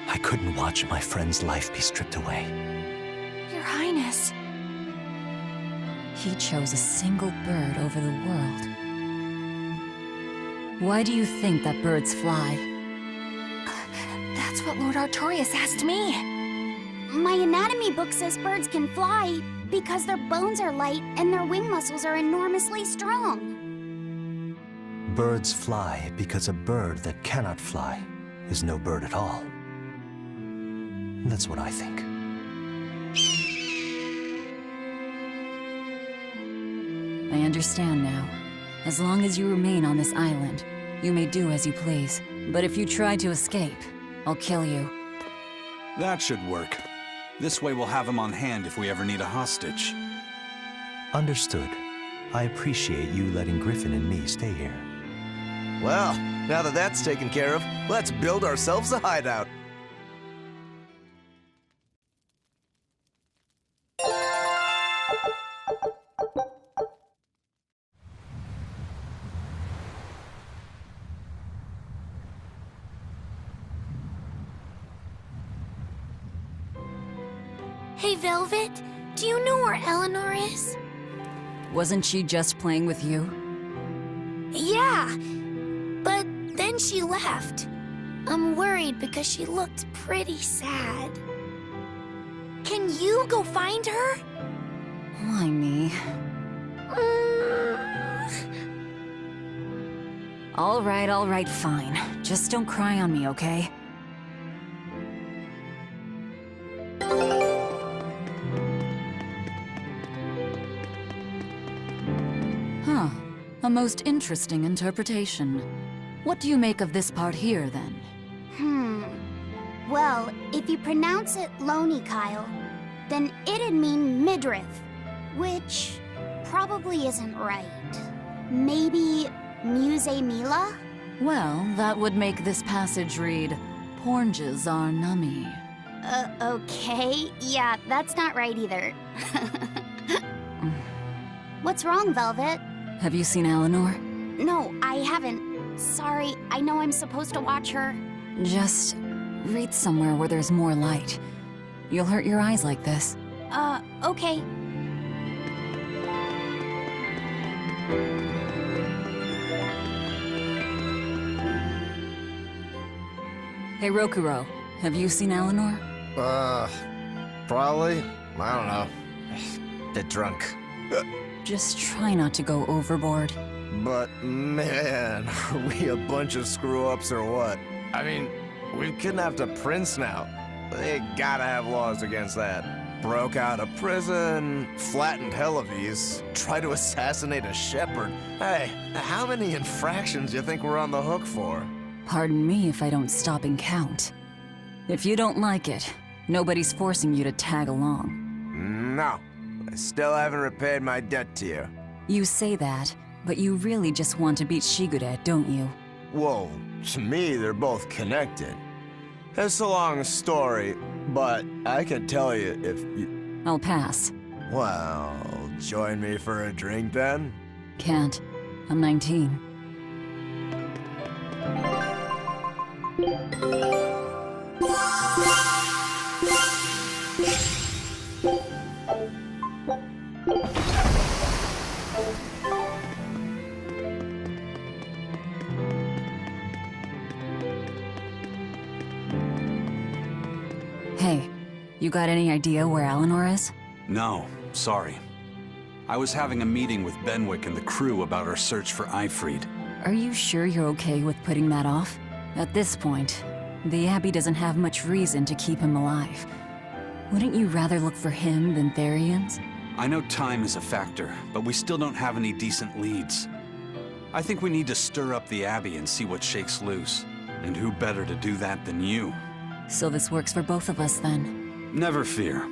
I couldn't watch my friend's life be stripped away. Your Highness. He chose a single bird over the world. Why do you think that birds fly? That's what Lord Artorius asked me. My anatomy book says birds can fly because their bones are light and their wing muscles are enormously strong. Birds fly because a bird that cannot fly is no bird at all. That's what I think. I understand now. As long as you remain on this island, you may do as you please. But if you try to escape, I'll kill you. That should work. This way we'll have him on hand if we ever need a hostage. Understood. I appreciate you letting Griffin and me stay here. Well, now that that's taken care of, let's build ourselves a hideout. Hey, Velvet, do you know where Eleanor is? Wasn't she just playing with you? Yeah, but then she left. I'm worried because she looked pretty sad. Can you go find her? Why me? All right, fine. Just don't cry on me, okay? A most interesting interpretation. What do you make of this part here, then? Well, if you pronounce it Loney Kyle, then it'd mean midriff, which probably isn't right. Maybe Muse Mila? Well, that would make this passage read, Pornges are nummy. Okay. Yeah, that's not right either. What's wrong, Velvet? Have you seen Eleanor? No, I haven't. Sorry, I know I'm supposed to watch her. Just read somewhere where there's more light. You'll hurt your eyes like this. Okay. Hey, Rokuro, have you seen Eleanor? Probably. I don't know. Bit drunk. Just try not to go overboard. But man, are we a bunch of screw-ups or what? I mean, we've kidnapped a prince now. They gotta have laws against that. Broke out of prison, flattened Helavis, tried to assassinate a shepherd. Hey, how many infractions do you think we're on the hook for? Pardon me if I don't stop and count. If you don't like it, nobody's forcing you to tag along. No, I still haven't repaid my debt to you. You say that, but you really just want to beat Shigure, don't you? Whoa, to me, they're both connected. It's a long story, but I can tell you if you... I'll pass. Well, join me for a drink then? Can't. I'm 19. Hey, you got any idea where Eleanor is? No, sorry. I was having a meeting with Benwick and the crew about our search for Eifried. Are you sure you're okay with putting that off? At this point, the Abbey doesn't have much reason to keep him alive. Wouldn't you rather look for him than Therians? I know time is a factor, but we still don't have any decent leads. I think we need to stir up the Abbey and see what shakes loose. And who better to do that than you? So this works for both of us then? Never fear.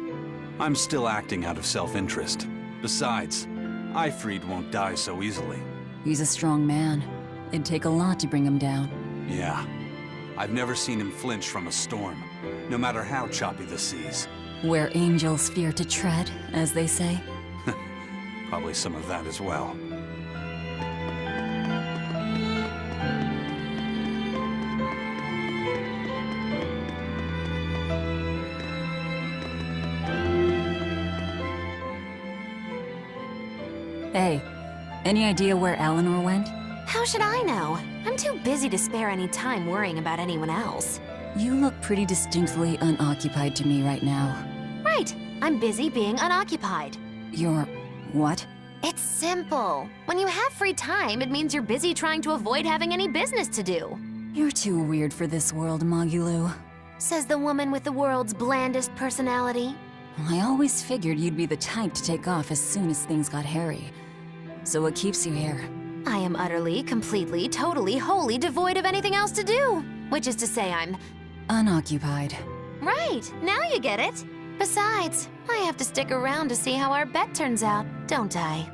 I'm still acting out of self-interest. Besides, Eifried won't die so easily. He's a strong man. It'd take a lot to bring him down. Yeah. I've never seen him flinch from a storm, no matter how choppy the seas. Where angels fear to tread, as they say. Probably some of that as well. Hey, any idea where Eleanor went? How should I know? I'm too busy to spare any time worrying about anyone else. You look pretty distinctly unoccupied to me right now. Right. I'm busy being unoccupied. You're... what? It's simple. When you have free time, it means you're busy trying to avoid having any business to do. You're too weird for this world, Magilu. Says the woman with the world's blandest personality. I always figured you'd be the type to take off as soon as things got hairy. So what keeps you here? I am utterly, completely, totally, wholly devoid of anything else to do. Which is to say I'm... unoccupied. Right, now you get it. Besides, I have to stick around to see how our bet turns out, don't I?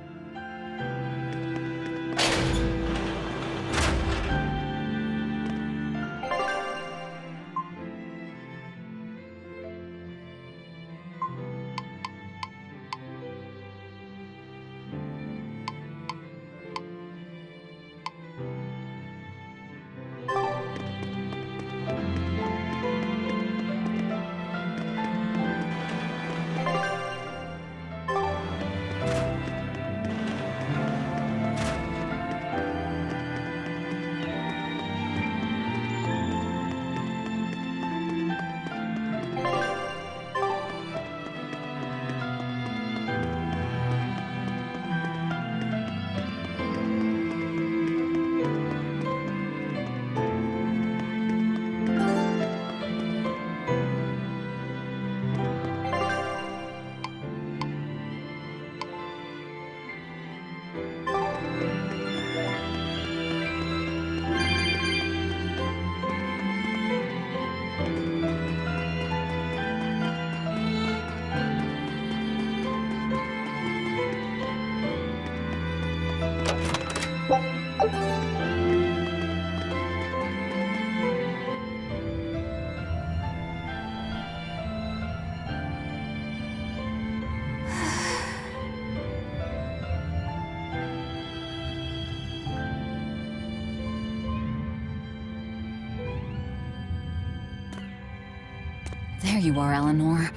There you are, Eleanor.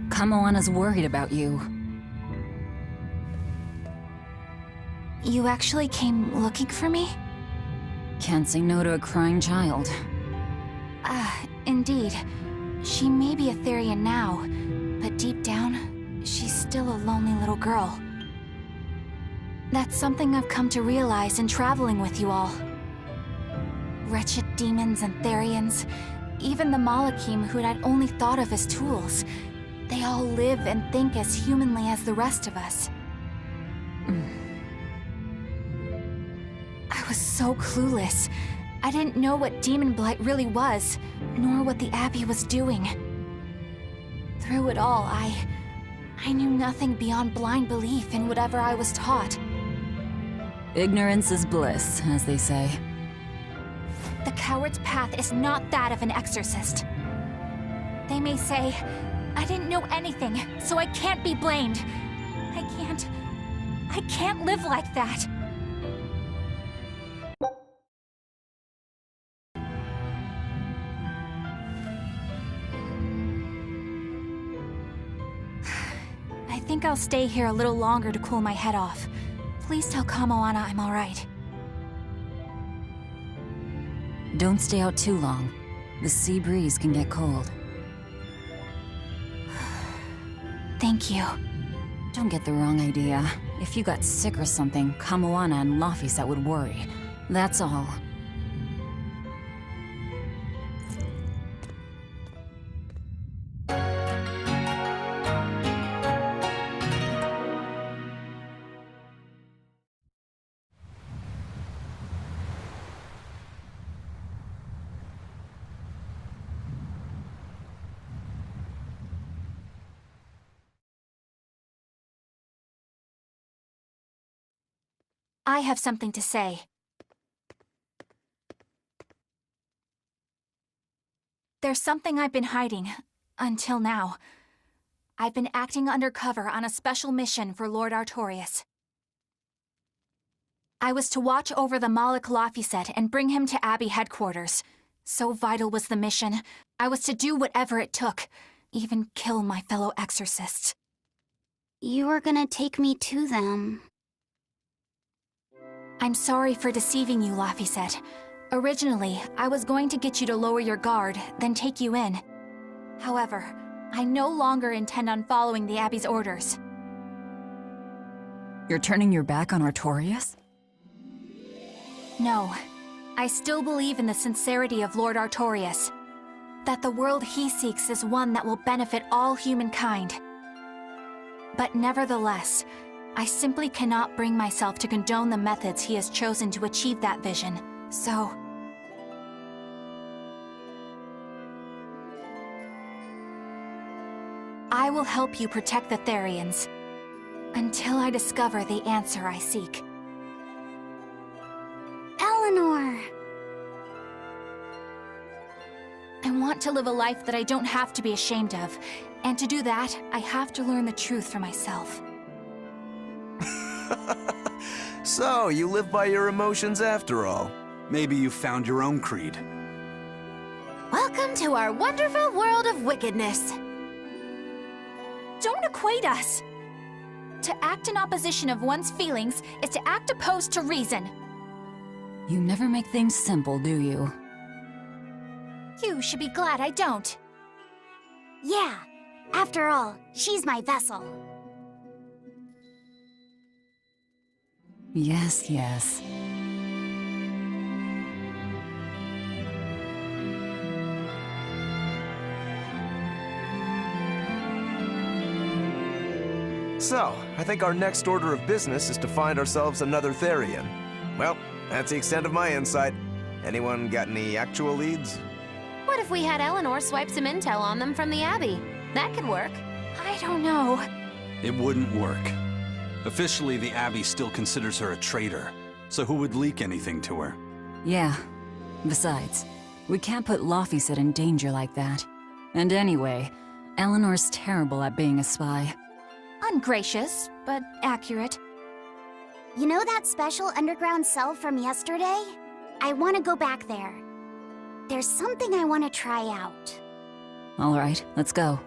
Kamoana's worried about you. You actually came looking for me? Can't say no to a crying child. Indeed. She may be a Therian now, but deep down, she's still a lonely little girl. That's something I've come to realize in traveling with you all. Wretched demons and Therians, even the Malakim who I'd only thought of as tools, they all live and think as humanly as the rest of us. I was so clueless. I didn't know what demon blight really was, nor what the Abbey was doing. Through it all, I knew nothing beyond blind belief in whatever I was taught. Ignorance is bliss, as they say. The coward's path is not that of an exorcist. They may say, I didn't know anything, so I can't be blamed. I can't live like that. I think I'll stay here a little longer to cool my head off. Please tell Kamoana I'm alright. Don't stay out too long. The sea breeze can get cold. Thank you. Don't get the wrong idea. If you got sick or something, Kamoana and Laphicet would worry. That's all. I have something to say. There's something I've been hiding, until now. I've been acting undercover on a special mission for Lord Artorias. I was to watch over the Malik Laphicet and bring him to Abbey headquarters. So vital was the mission, I was to do whatever it took, even kill my fellow exorcists. You were gonna take me to them. I'm sorry for deceiving you, Laphicet. Originally, I was going to get you to lower your guard, then take you in. However, I no longer intend on following the Abbey's orders. You're turning your back on Artorias? No. I still believe in the sincerity of Lord Artorias. That the world he seeks is one that will benefit all humankind. But nevertheless, I simply cannot bring myself to condone the methods he has chosen to achieve that vision, so... I will help you protect the Therians, until I discover the answer I seek. Eleanor! I want to live a life that I don't have to be ashamed of, and to do that, I have to learn the truth for myself. So, you live by your emotions after all. Maybe you found your own creed. Welcome to our wonderful world of wickedness. Don't equate us! To act in opposition of one's feelings is to act opposed to reason. You never make things simple, do you? You should be glad I don't. Yeah, after all, she's my vessel. Yes, yes. So, I think our next order of business is to find ourselves another Therian. Well, that's the extent of my insight. Anyone got any actual leads? What if we had Eleanor swipe some intel on them from the Abbey? That could work. I don't know. It wouldn't work. Officially, the Abbey still considers her a traitor, so who would leak anything to her? Yeah. Besides, we can't put Laphicet in danger like that. And anyway, Eleanor's terrible at being a spy. Ungracious, but accurate. You know that special underground cell from yesterday? I want to go back there. There's something I want to try out. All right, let's go.